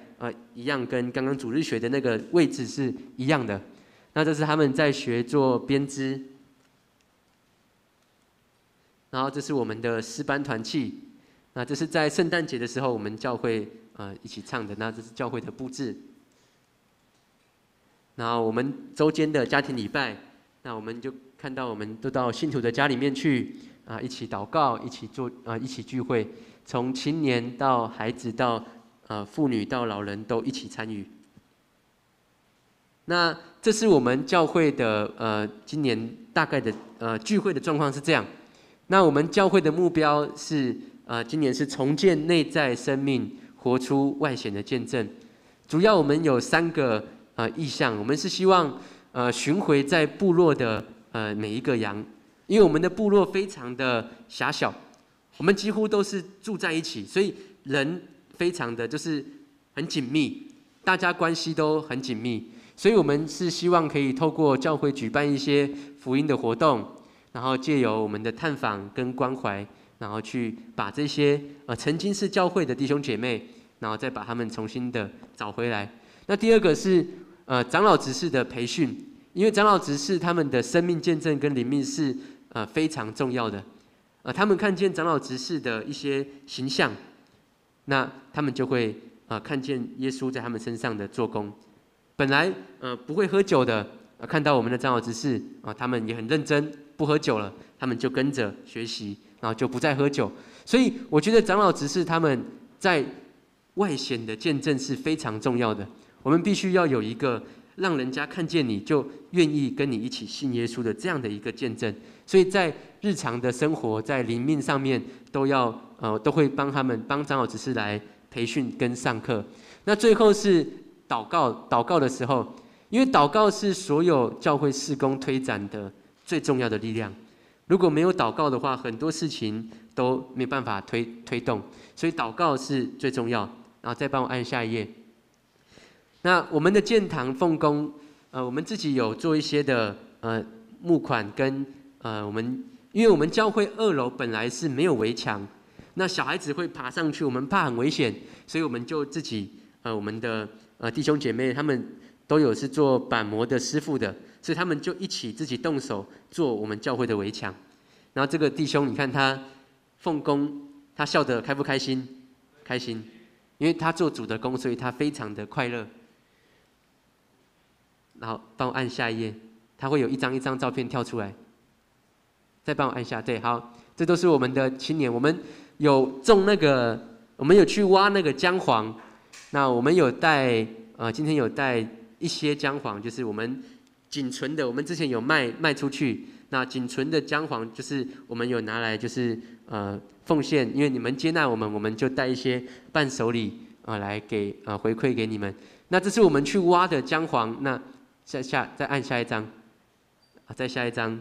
一样跟刚刚主日学的那个位置是一样的。那这是他们在学做编织。然后这是我们的诗班团契，那这是在圣诞节的时候我们教会一起唱的，那这是教会的布置。然后我们周间的家庭礼拜，那我们就看到我们都到信徒的家里面去一起祷告，一起聚会，从青年到孩子到妇女到老人都一起参与。那这是我们教会的今年大概的聚会的状况是这样。那我们教会的目标是今年是重建内在生命，活出外显的见证。主要我们有3个意向，我们是希望寻回在部落的每一个羊，因为我们的部落非常的狭小，我们几乎都是住在一起，所以人非常的就是很紧密，大家关系都很紧密，所以我们是希望可以透过教会举办一些福音的活动，然后借由我们的探访跟关怀，然后去把这些曾经是教会的弟兄姐妹，然后再把他们重新的找回来。那第2个是长老执事的培训，因为长老执事他们的生命见证跟灵命是非常重要的，他们看见长老执事的一些形象，那他们就会看见耶稣在他们身上的做工。本来不会喝酒的，看到我们的长老执事他们也很认真，不喝酒了，他们就跟着学习，然后就不再喝酒。所以我觉得长老执事他们在外显的见证是非常重要的。我们必须要有一个让人家看见你就愿意跟你一起信耶稣的这样的一个见证。所以在日常的生活，在灵命上面都会帮长老执事来培训跟上课。那最后是祷告的时候，因为祷告是所有教会事工推展的最重要的力量。如果没有祷告的话，很多事情都没办法推动，所以祷告是最重要。然后再帮我按下一页。那我们的建堂奉公，我们自己有做一些的募款跟因为我们教会2楼本来是没有围墙，那小孩子会爬上去，我们怕很危险，所以我们就自己我们的弟兄姐妹他们都有是做板模的师傅的，所以他们就一起自己动手做我们教会的围墙。然后这个弟兄你看他奉公，他笑得开不开心？开心，因为他做主的工，所以他非常的快乐。然后帮我按下一页，它会有一张一张照片跳出来。再帮我按下，对，好，这都是我们的青年。我们有种我们有去挖那个姜黄。那我们有带今天有带一些姜黄，就是我们仅存的，我们之前有卖出去。那仅存的姜黄就是我们有拿来就是奉献，因为你们接纳我们，我们就带一些伴手礼来给回馈给你们。那这是我们去挖的姜黄。那再按下一张，再下一张，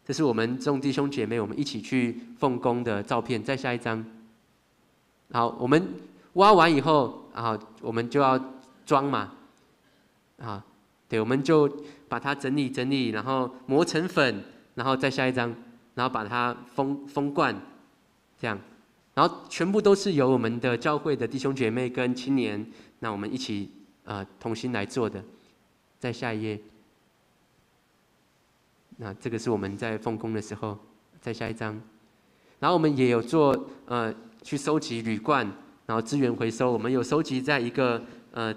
这是我们众弟兄姐妹我们一起去奉公的照片。再下一张。好，我们挖完以后，我们就要装嘛，对，我们就把它整理，然后磨成粉，然后再下一张，然后把它封罐，这样，然后全部都是由我们的教会的弟兄姐妹跟青年，那我们一起同心来做的。再下一页。那这个是我们在奉公的时候。再下一张。然后我们也有做去收集铝罐，然后资源回收。我们有收集在一个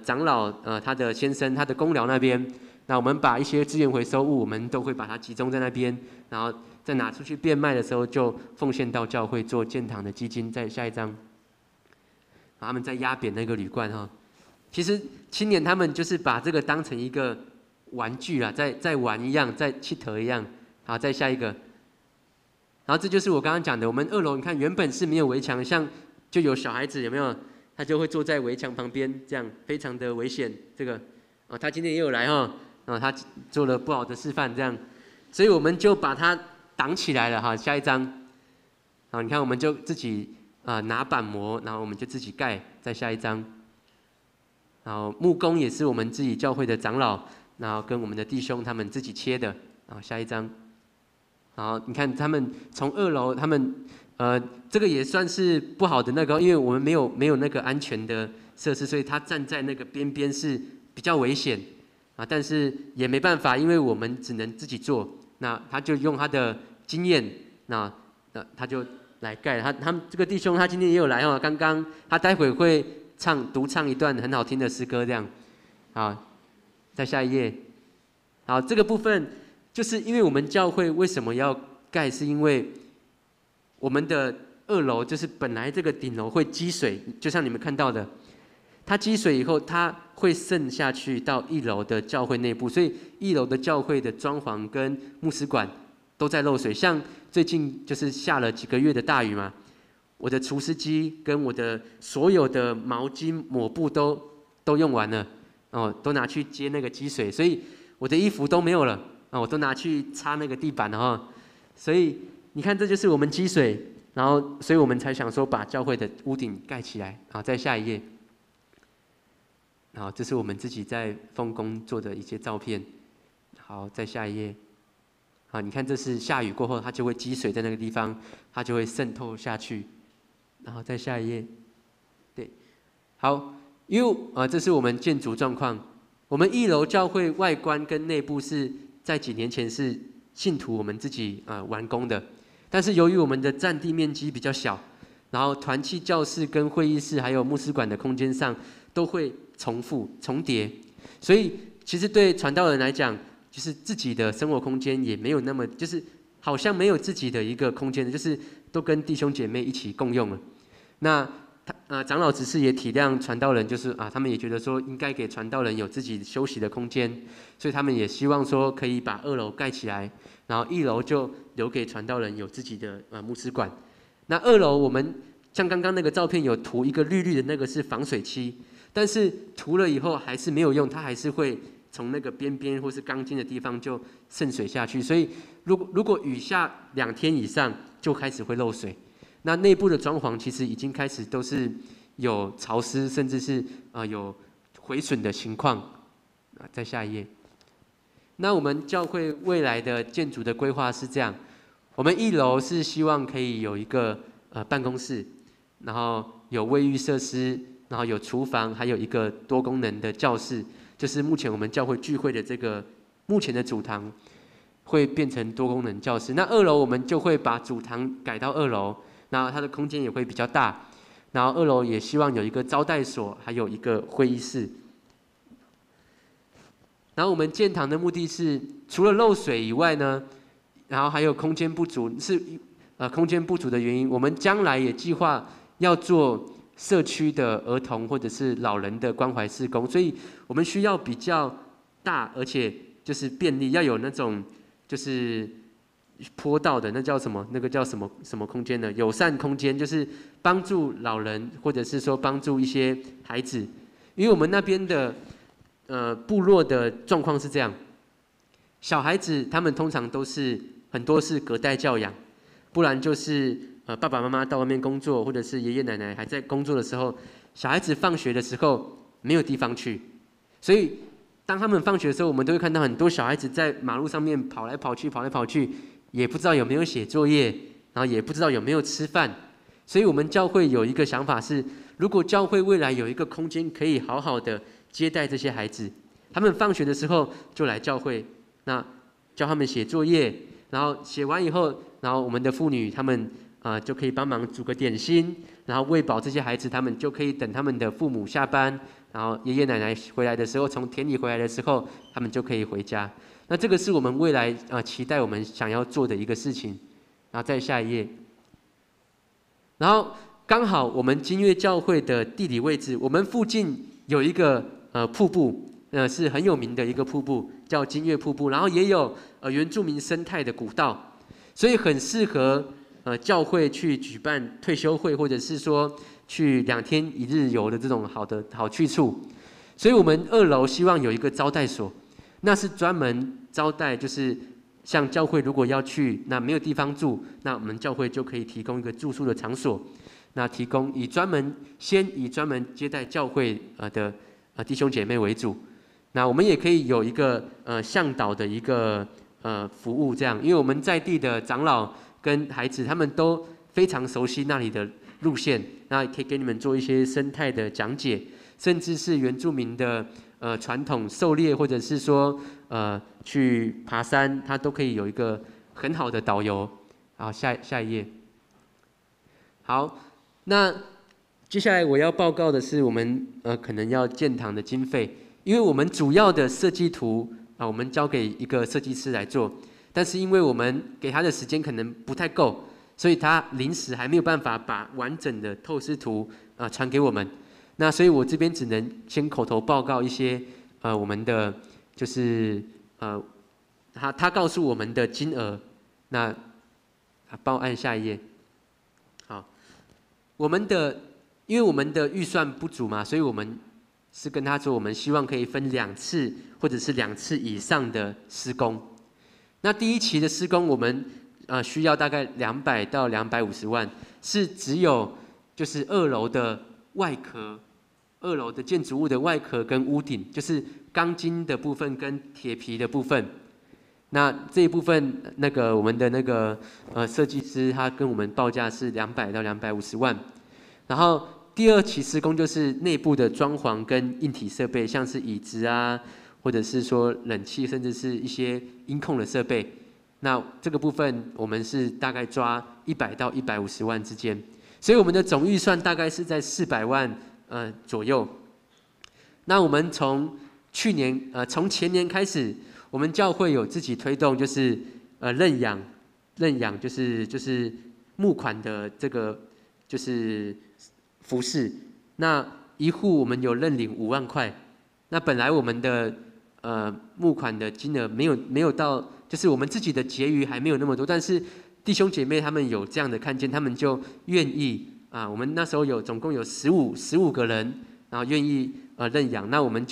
长老他的先生他的公寮那边。那我们把一些资源回收物，我们都会把它集中在那边，然后再拿出去变卖的时候，就奉献到教会做建堂的基金。再下一张。然后他们再压扁那个铝罐哈。其实青年他们就是把这个当成一个玩具啦，在玩一样，在气头一样。好，再下一个。然后这就是我刚刚讲的，我们2楼你看原本是没有围墙，像就有小孩子有没有？他就会坐在围墙旁边，这样非常的危险。这个他今天也有来他做了不好的示范，这样，所以我们就把它挡起来了哈。下一张，好，你看我们就自己拿板模，然后我们就自己盖。再下一张，然后木工也是我们自己教会的长老，然后跟我们的弟兄他们自己切的。然后下一张，然后你看他们从2楼，他们这个也算是不好的那个，因为我们没有那个安全的设施，所以他站在那个边边是比较危险但是也没办法，因为我们只能自己做。那他就用他的经验，那他就来盖。他们这个弟兄他今天也有来刚刚他待会会独唱一段很好听的诗歌，这样。好，再下一页。好，这个部分就是因为我们教会为什么要盖，是因为我们的2楼就是本来这个顶楼会积水，就像你们看到的，它积水以后，它会渗下去到1楼的教会内部，所以1楼的教会的装潢跟牧师馆都在漏水。像最近就是下了几个月的大雨嘛，我的除湿机跟我的所有的毛巾抹布都用完了都拿去接那个积水，所以我的衣服都没有了我都拿去擦那个地板了所以你看，这就是我们积水，然后所以我们才想说把教会的屋顶盖起来。好，再下一页。好，这是我们自己在丰工做的一些照片。好，再下一页。好，你看这是下雨过后，它就会积水在那个地方，它就会渗透下去。然后再下一页。对，好，因为这是我们建筑状况。我们1楼教会外观跟内部是在几年前是信徒我们自己完工的，但是由于我们的占地面积比较小，然后团契教室跟会议室还有牧师馆的空间上都会重叠，所以其实对传道人来讲，就是自己的生活空间也没有那么，就是好像没有自己的一个空间，就是都跟弟兄姐妹一起共用了。那长老执事也体谅传道人，就是他们也觉得说应该给传道人有自己休息的空间，所以他们也希望说可以把2楼盖起来，然后1楼就留给传道人有自己的牧师馆。那2楼我们像刚刚那个照片有涂一个绿绿的那个是防水漆，但是涂了以后还是没有用，它还是会从那个边边或是钢筋的地方就渗水下去，所以如果雨下2天以上就开始会漏水。那内部的装潢其实已经开始都是有潮湿，甚至是有毁损的情况。再下一页。那我们教会未来的建筑的规划是这样：我们1楼是希望可以有一个办公室，然后有卫浴设施，然后有厨房，还有一个多功能的教室，就是目前我们教会聚会的这个目前的主堂会变成多功能教室。那2楼我们就会把主堂改到2楼。然后它的空间也会比较大，然后2楼也希望有一个招待所，还有一个会议室。然后我们建堂的目的是，除了漏水以外呢，然后还有空间不足，是空间不足的原因。我们将来也计划要做社区的儿童或者是老人的关怀事工，所以我们需要比较大，而且就是便利，要有那种就是坡道的，那叫什么？那个叫什么空间呢？友善空间，就是帮助老人，或者是说帮助一些孩子。因为我们那边的部落的状况是这样，小孩子他们通常都是很多是隔代教养，不然就是爸爸妈妈到外面工作，或者是爷爷奶奶还在工作的时候，小孩子放学的时候没有地方去，所以当他们放学的时候，我们都会看到很多小孩子在马路上面跑来跑去。也不知道有没有写作业，然后也不知道有没有吃饭，所以我们教会有一个想法是，如果教会未来有一个空间可以好好的接待这些孩子，他们放学的时候就来教会，那教他们写作业，然后写完以后，然后我们的妇女他们就可以帮忙煮个点心，然后喂饱这些孩子，他们就可以等他们的父母下班，然后爷爷奶奶回来的时候，从田里回来的时候，他们就可以回家。那这个是我们未来期待我们想要做的一个事情。然后再下一页。然后刚好我们金月教会的地理位置，我们附近有一个瀑布，是很有名的一个瀑布，叫金岳瀑布，然后也有原住民生态的古道，所以很适合教会去举办退休会，或者是说去2天1日游的这种好去处。所以我们2楼希望有一个招待所，那是专门招待，就是像教会如果要去，那没有地方住，那我们教会就可以提供一个住宿的场所，那提供以专门接待教会的弟兄姐妹为主。那我们也可以有一个向导的一个服务，这样，因为我们在地的长老跟孩子他们都非常熟悉那里的路线，那也可以给你们做一些生态的讲解，甚至是原住民的传统狩猎，或者是说去爬山，它都可以有一个很好的导游。好，下一页。好，那接下来我要报告的是我们可能要建堂的经费，因为我们主要的设计图我们交给一个设计师来做，但是因为我们给他的时间可能不太够，所以他临时还没有办法把完整的透视图传给我们。那所以我这边只能先口头报告一些我们的就是他告诉我们的金额。那帮我按下一页。好，因为我们的预算不足嘛，所以我们是跟他说，我们希望可以分2次或者是2次以上的施工。那第一期的施工我们需要大概200到250万，是只有就是2楼的外壳，2楼的建筑物的外壳跟屋顶，就是钢筋的部分跟铁皮的部分。那这一部分我们的设计师他跟我们报价是200到250万，然后第2期施工就是内部的装潢跟硬体设备，像是椅子啊，或者是说冷气，甚至是一些音控的设备。那这个部分我们是大概抓100到150万之间，所以我们的总预算大概是在400万左右。那我们从前年开始，我们教会有自己推动，就是认养就是募款的这个就是服事。那一户我们有认领5万块。那本来我们的募款的金额没有到，就是我们自己的结余还没有那么多，但是弟兄姐妹他们有这样的看见，他们就愿意我们那时候总共有15个人，然后愿意认养。那我们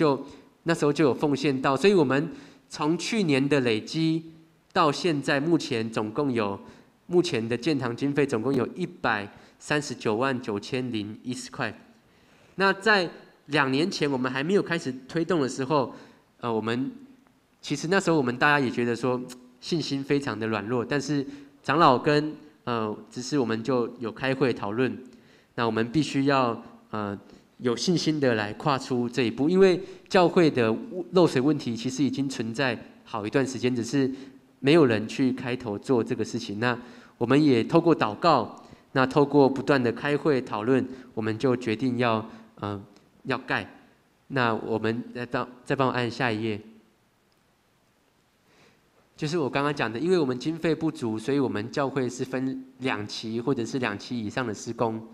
那时候就有奉献到，所以我们从去年的累积到现在，目前的建堂经费总共有139万9010块。那在2年前我们还没有开始推动的时候，其实那时候我们大家也觉得说信心非常的软弱，但是长老跟只是我们就有开会讨论，那我们必须要有信心的来跨出这一步，因为教会的漏水问题其实已经存在好一段时间，只是没有人去开头做这个事情。那我们也透过祷告，那透过不断的开会讨论，我们就决定要盖。那我们再帮我按下一页。就是我刚刚讲的，因为我们经费不足，所以我们教会是分2期或者是2期以上的施工。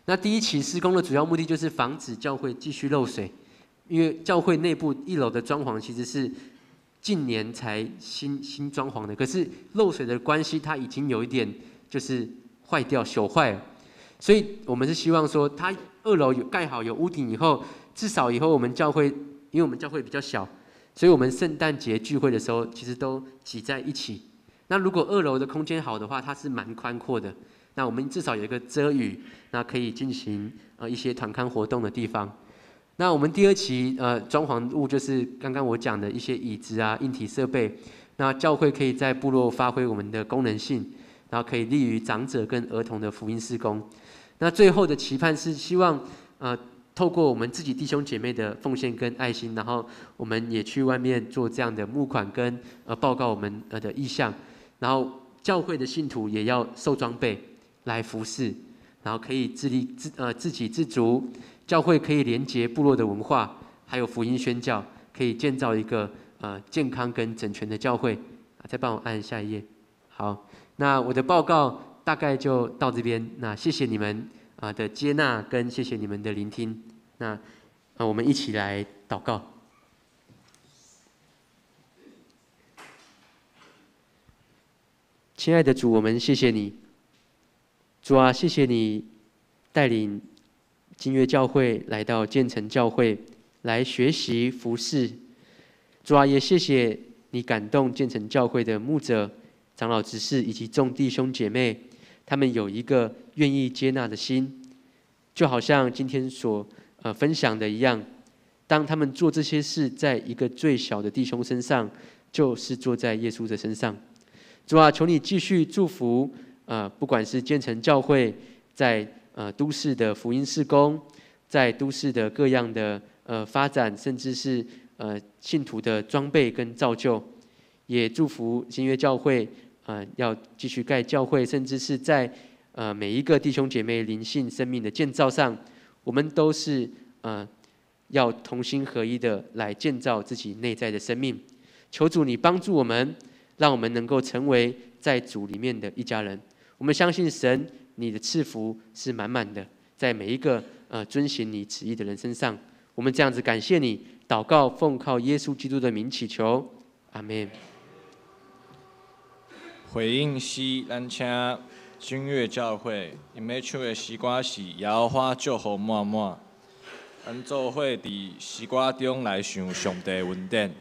那第1期施工的主要目的就是防止教会继续漏水，因为教会内部1楼的装潢其实是近年才新装潢的，可是漏水的关系，它已经有一点就是朽坏了，所以我们是希望说，它2楼有盖好有屋顶以后，至少以后我们教会，因为我们教会比较小，所以我们圣诞节聚会的时候其实都挤在一起。那如果2楼的空间好的话，它是蛮宽阔的。那我们至少有一个遮雨，那可以进行一些团康活动的地方。那我们第2期装潢物就是刚刚我讲的一些椅子啊、硬体设备。那教会可以在部落发挥我们的功能性，然后可以利于长者跟儿童的福音事工。那最后的期盼是希望透过我们自己弟兄姐妹的奉献跟爱心，然后我们也去外面做这样的募款跟报告我们的意向，然后教会的信徒也要受装备来服侍，然后可以自给自足，教会可以连结部落的文化，还有福音宣教，可以建造一个健康跟整全的教会。再帮我按下一页。好，那我的报告大概就到这边。那谢谢你们的接纳，跟谢谢你们的聆听。那我们一起来祷告。亲爱的主，我们谢谢你，主啊，谢谢你带领金约教会来到建成教会来学习服侍。主啊，也谢谢你感动建成教会的牧者、长老执事以及众弟兄姐妹，他们有一个愿意接纳的心，就好像今天所分享的一样，当他们做这些事，在一个最小的弟兄身上，就是做在耶稣的身上。主啊，求你继续祝福不管是建成教会在都市的福音事工，在都市的各样的发展，甚至是信徒的装备跟造就，也祝福新约教会要继续盖教会，甚至是在每一个弟兄姐妹灵性生命的建造上，我们都是要同心合一的来建造自己内在的生命。求主你帮助我们，让我们能够成为在主里面的一家人。我们相信神，你的赐福是满满的，在每一个遵行你旨意的人身上。我们这样子感谢你，祷告奉靠耶稣基督的名祈求，阿们。回应是咱请君悦教会，因要唱的诗歌是耶和华祝福满满。咱做伙伫诗歌中来想上帝的恩典。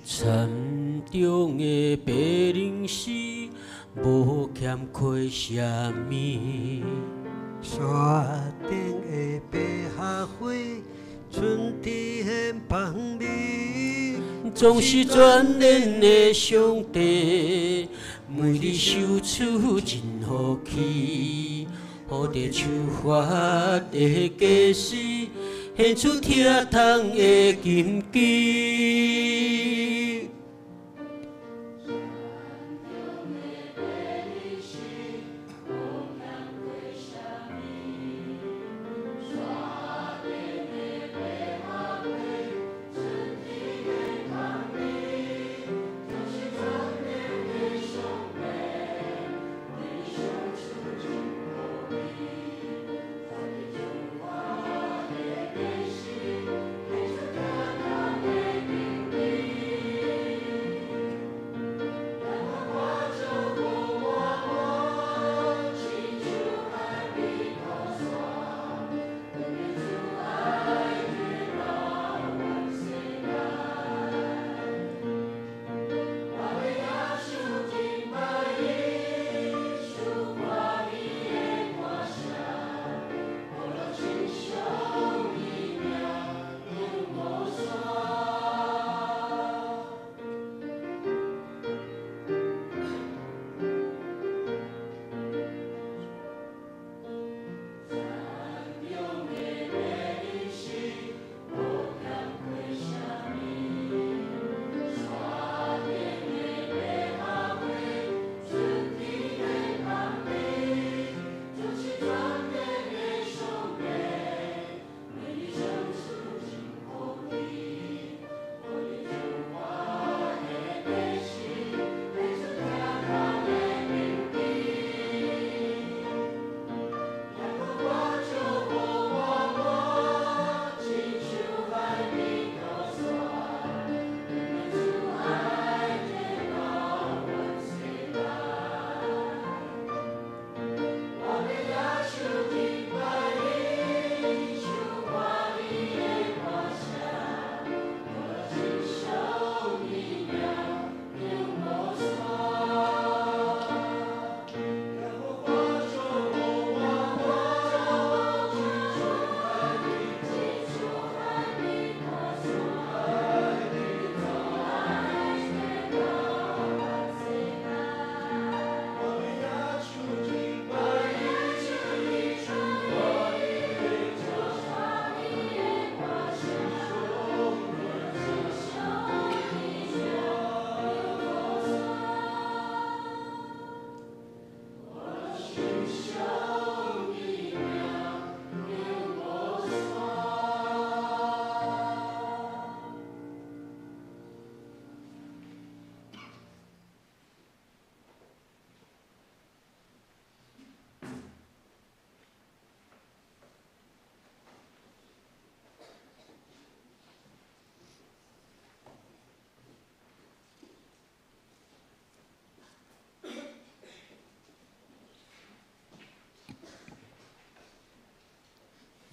山中的白灵是无欠缺啥物，山顶的百合花，春天很芳美。总是全能的上帝，每日修出真福气，予得手法的假使，献出疼痛的金鸡。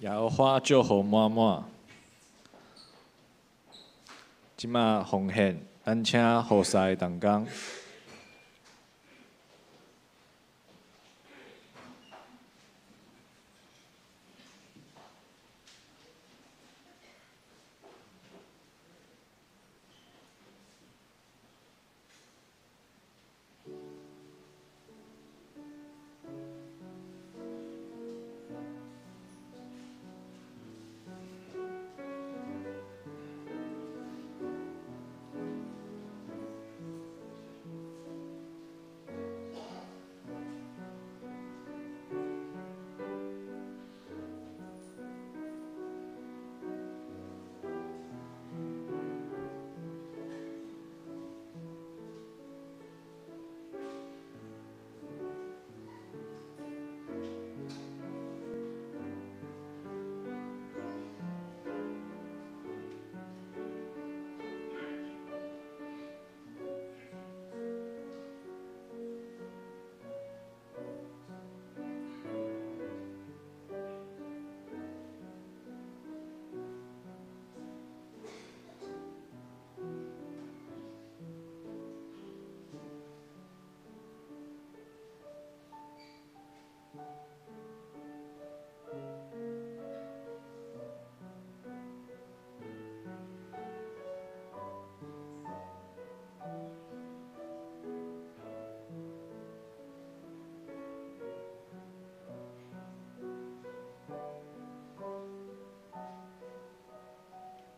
耶和华祝福满满。即马奉献，咱请何塞同工。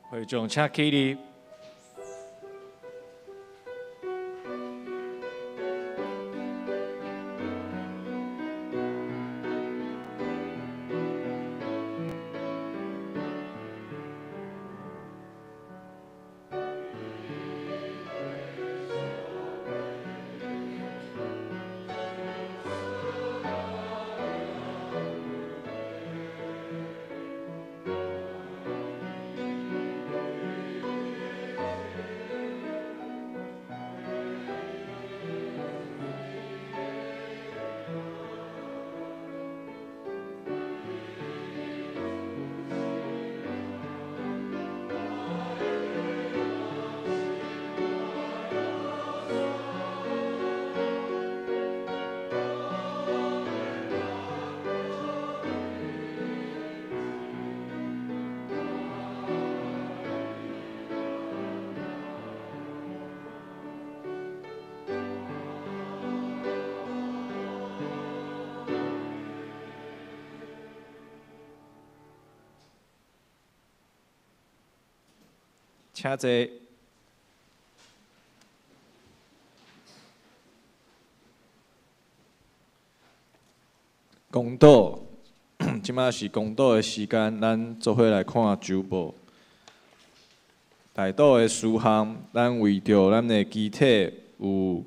会众请起立。请坐。公道，即马是公道的时间，咱做伙来看周报。大道的事项，咱为着咱的机体有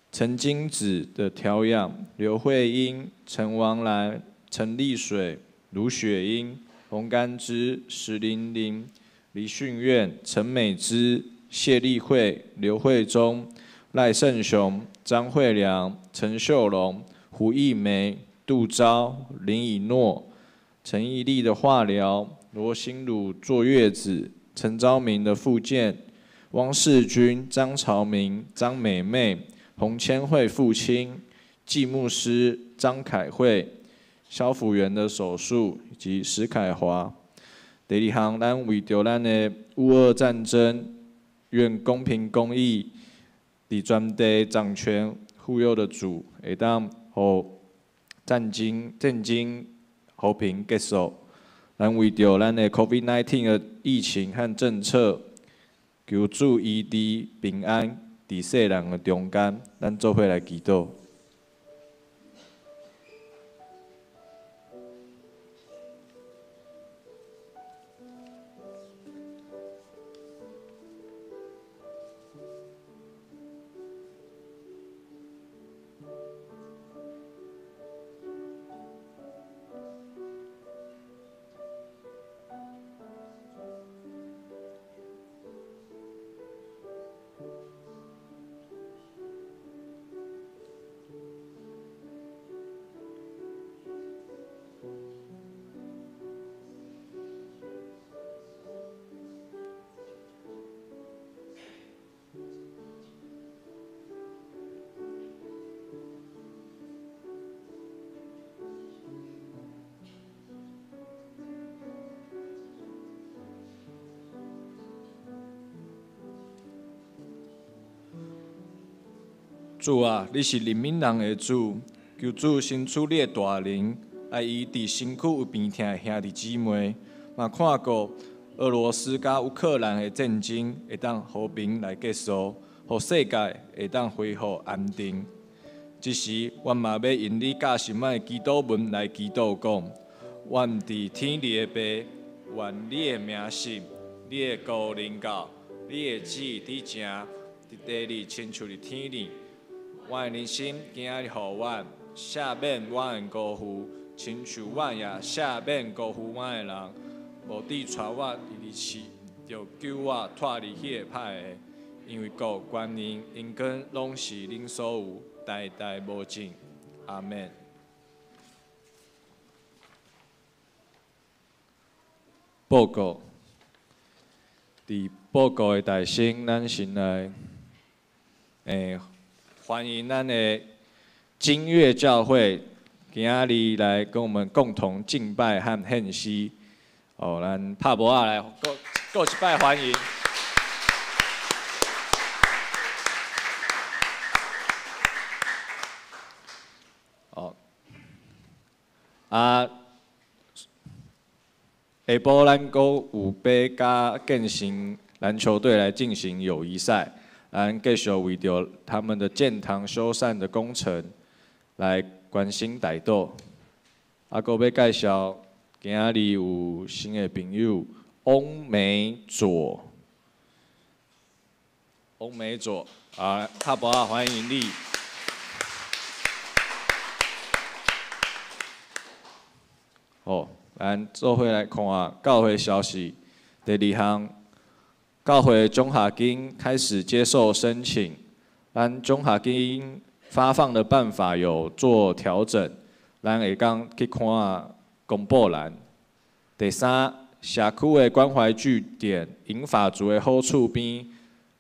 陈金子的调养、刘慧英、陈王兰、陈丽水、卢雪英、洪甘之、石玲玲、李训苑、陈美芝、谢丽慧、刘慧忠、赖胜雄、张惠良、陈秀龙、胡艺梅、杜昭、林以诺、陈义丽的化疗、罗心如坐月子、陈昭明的复健、汪世军、张朝明、张美妹、洪千惠父亲、季牧师、张凯慧、萧辅元的手术以及史凯华。第二项，咱为着咱的乌俄战争，愿公平公义，伫全地掌权护佑的主，会当互战争和平结束。咱为着咱的 COVID-19 的疫情和政策，求主医治平安伫世人的中间，咱做伙来祈祷。主啊，你是人民人的主，求主伸出你的大能，来医治身躯有病痛的兄弟姊妹。嘛看过俄罗斯甲乌克兰的战争会当和平来结束，互世界会当恢复安定。这时，阮嘛要用你教心爱的祈祷文来祈祷讲：愿伫天里的爸，愿你的名圣，你的国临到，你的旨意伫正，伫地里亲像伫天里。阮的人心今日互阮赦免阮的辜负，亲像阮也赦免辜负阮的人。无伫带我离去，就救我脱离迄个歹的，因为国、权能、荣光拢是恁所有，代代无尽。阿免。报告，伫报告的大声，咱先来，欢迎咱的金乐教会今日来跟我们共同敬拜和献诗。哦，咱拍博仔来，够一摆欢迎。哦，下晡咱阁有要甲建成篮球队来进行友谊赛，咱继续为着他们的建堂修缮的工程来关心代祷。阁要介绍。今日有新的朋友翁美左，翁美左啊，拍博仔欢迎你。好，咱做伙来看教会消息。第二项，教会中下金开始接受申请，咱中下金发放的办法有做调整，咱会当去看。公布栏。第三，社区的关怀据点银发族的好处边，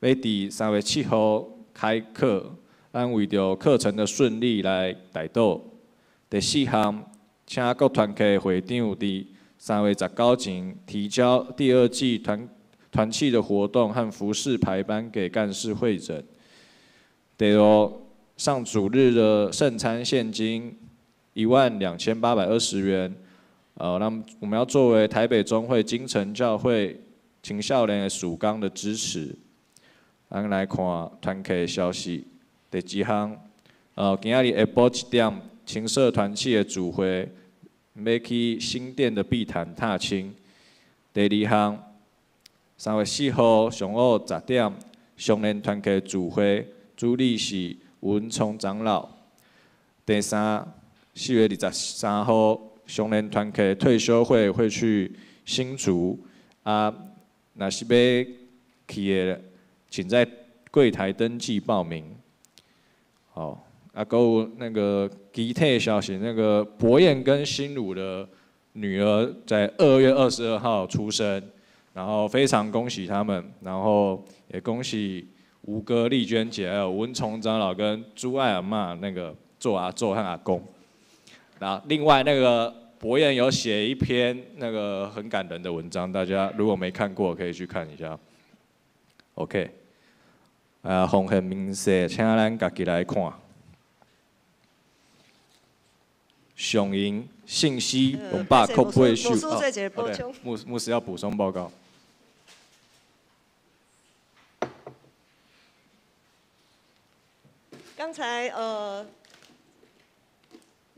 要伫3月7号开课，咱为着课程的顺利来代祷。第四项，请各团契会长伫3月19前提交第2季团契的活动和服饰排班给干事会诊。第五，上主日的圣餐现金12820元。那么我们要作为台北中会金城教会青少年的曙光的支持。咱来看团契的消息。第几项？今仔日下晡1点，青社团契的主会要去新店的碧潭踏青。第二项，3月4号上午10点，上联团契主会主理是文聪长老。第三，4月23号。上联团契退休会会去新竹啊，若是要去的，请在柜台登记报名。好，还有那个集体消息，那个博彦跟心如的女儿在2月22号出生，然后非常恭喜他们，然后也恭喜吴哥、丽娟姐，还有文崇长老跟朱爱阿嬷那个做阿祖和阿公。然后另外那个。博彦有写一篇那个很感人的文章，大家如果没看过，可以去看一下。OK， 奉献明细，请咱家己来看。上营信息用把扣不会修。牧师要补充报告。刚才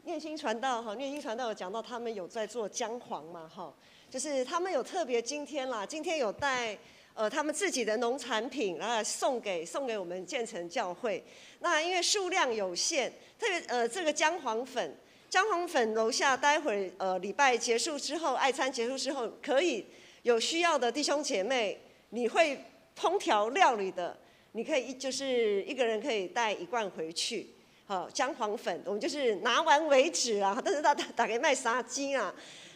念心传道哈，念心传道有讲到他们有在做姜黄嘛哈，就是他们有特别今天有带他们自己的农产品，然后送给我们建成教会。那因为数量有限，特别这个姜黄粉楼下待会礼拜结束之后，爱餐结束之后，可以有需要的弟兄姐妹，你会烹调料理的，你可以就是一个人可以带1罐回去。好，姜黄粉，我们就是拿完为止啊，但是打给卖杀鸡啊。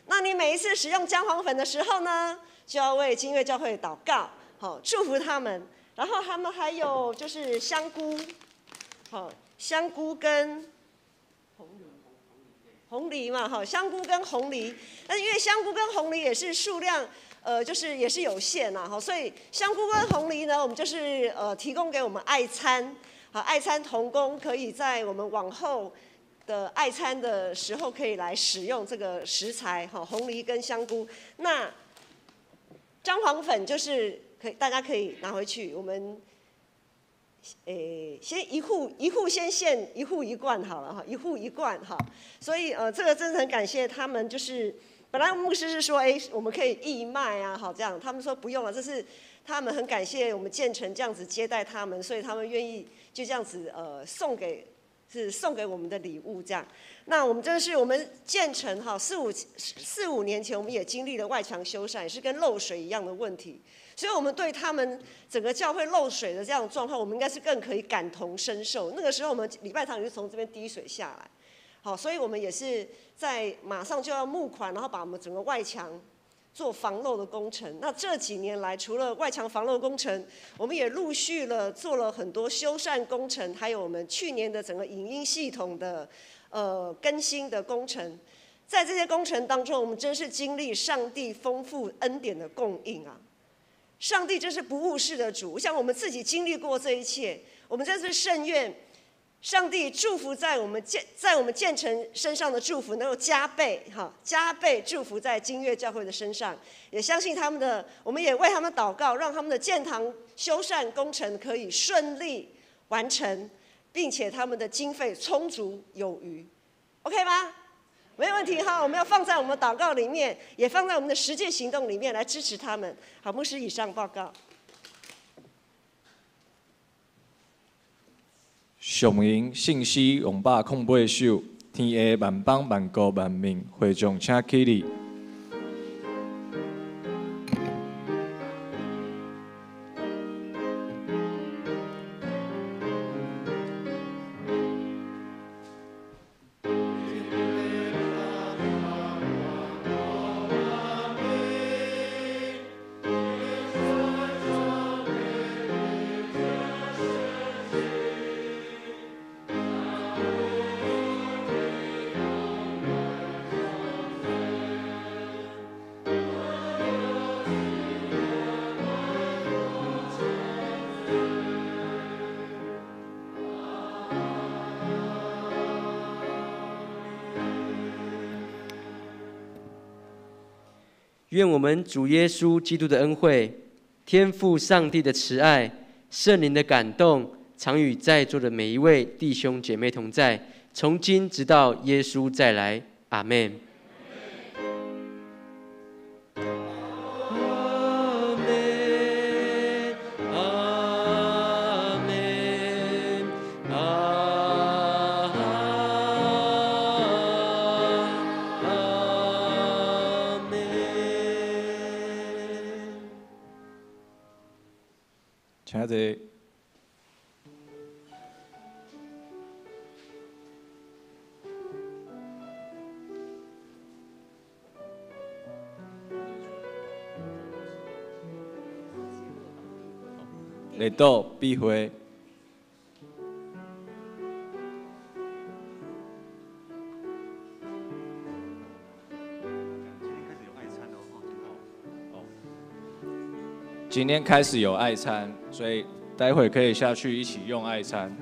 那你每一次使用姜黄粉的时候呢，就要为金乐教会祷告，好，祝福他们。然后他们还有就是香菇，好，香菇跟红梨嘛，好，香菇跟红梨。但是因为香菇跟红梨也是数量，就是也是有限呐，好，所以香菇跟红梨呢，我们就是提供给我们爱餐。好，爱餐同工可以在我们往后的爱餐的时候可以来使用这个食材，哈，红梨跟香菇。那姜黄粉就是大家可以拿回去，我们先一户先献一户一罐好了哈，一户一罐哈。所以这个真的很感谢他们，就是本来牧师是说我们可以义卖啊，好这样，他们说不用了，这是他们很感谢我们建成这样子接待他们，所以他们愿意就这样子送给我们的礼物这样。那我们这是我们建成哈四五年前我们也经历了外墙修缮，也是跟漏水一样的问题。所以我们对他们整个教会漏水的这样的状况，我们应该是更可以感同身受。那个时候我们礼拜堂也是从这边滴水下来，好，所以我们也是在马上就要募款，然后把我们整个外墙做防漏的工程。那这几年来，除了外墙防漏工程，我们也陆续做了很多修缮工程，还有我们去年的整个影音系统的更新的工程。在这些工程当中，我们真是经历上帝丰富恩典的供应啊！上帝真是不误事的主，我想我们自己经历过这一切，我们真是甚愿上帝祝福在我们建成身上的祝福能够加倍祝福在金月教会的身上，也相信我们也为他们祷告，让他们的建堂修缮工程可以顺利完成，并且他们的经费充足有余 ，OK 吗？没问题哈，我们要放在我们的祷告里面，也放在我们的实际行动里面来支持他们。好，牧师以上报告。上营信息208首，天下万邦万国万民，会众请起立。愿我们主耶稣基督的恩惠、天父上帝的慈爱、圣灵的感动，常与在座的每一位弟兄姐妹同在，从今直到耶稣再来。阿们。请坐。来到闭会。今天开始有爱餐，所以待会可以下去一起用爱餐。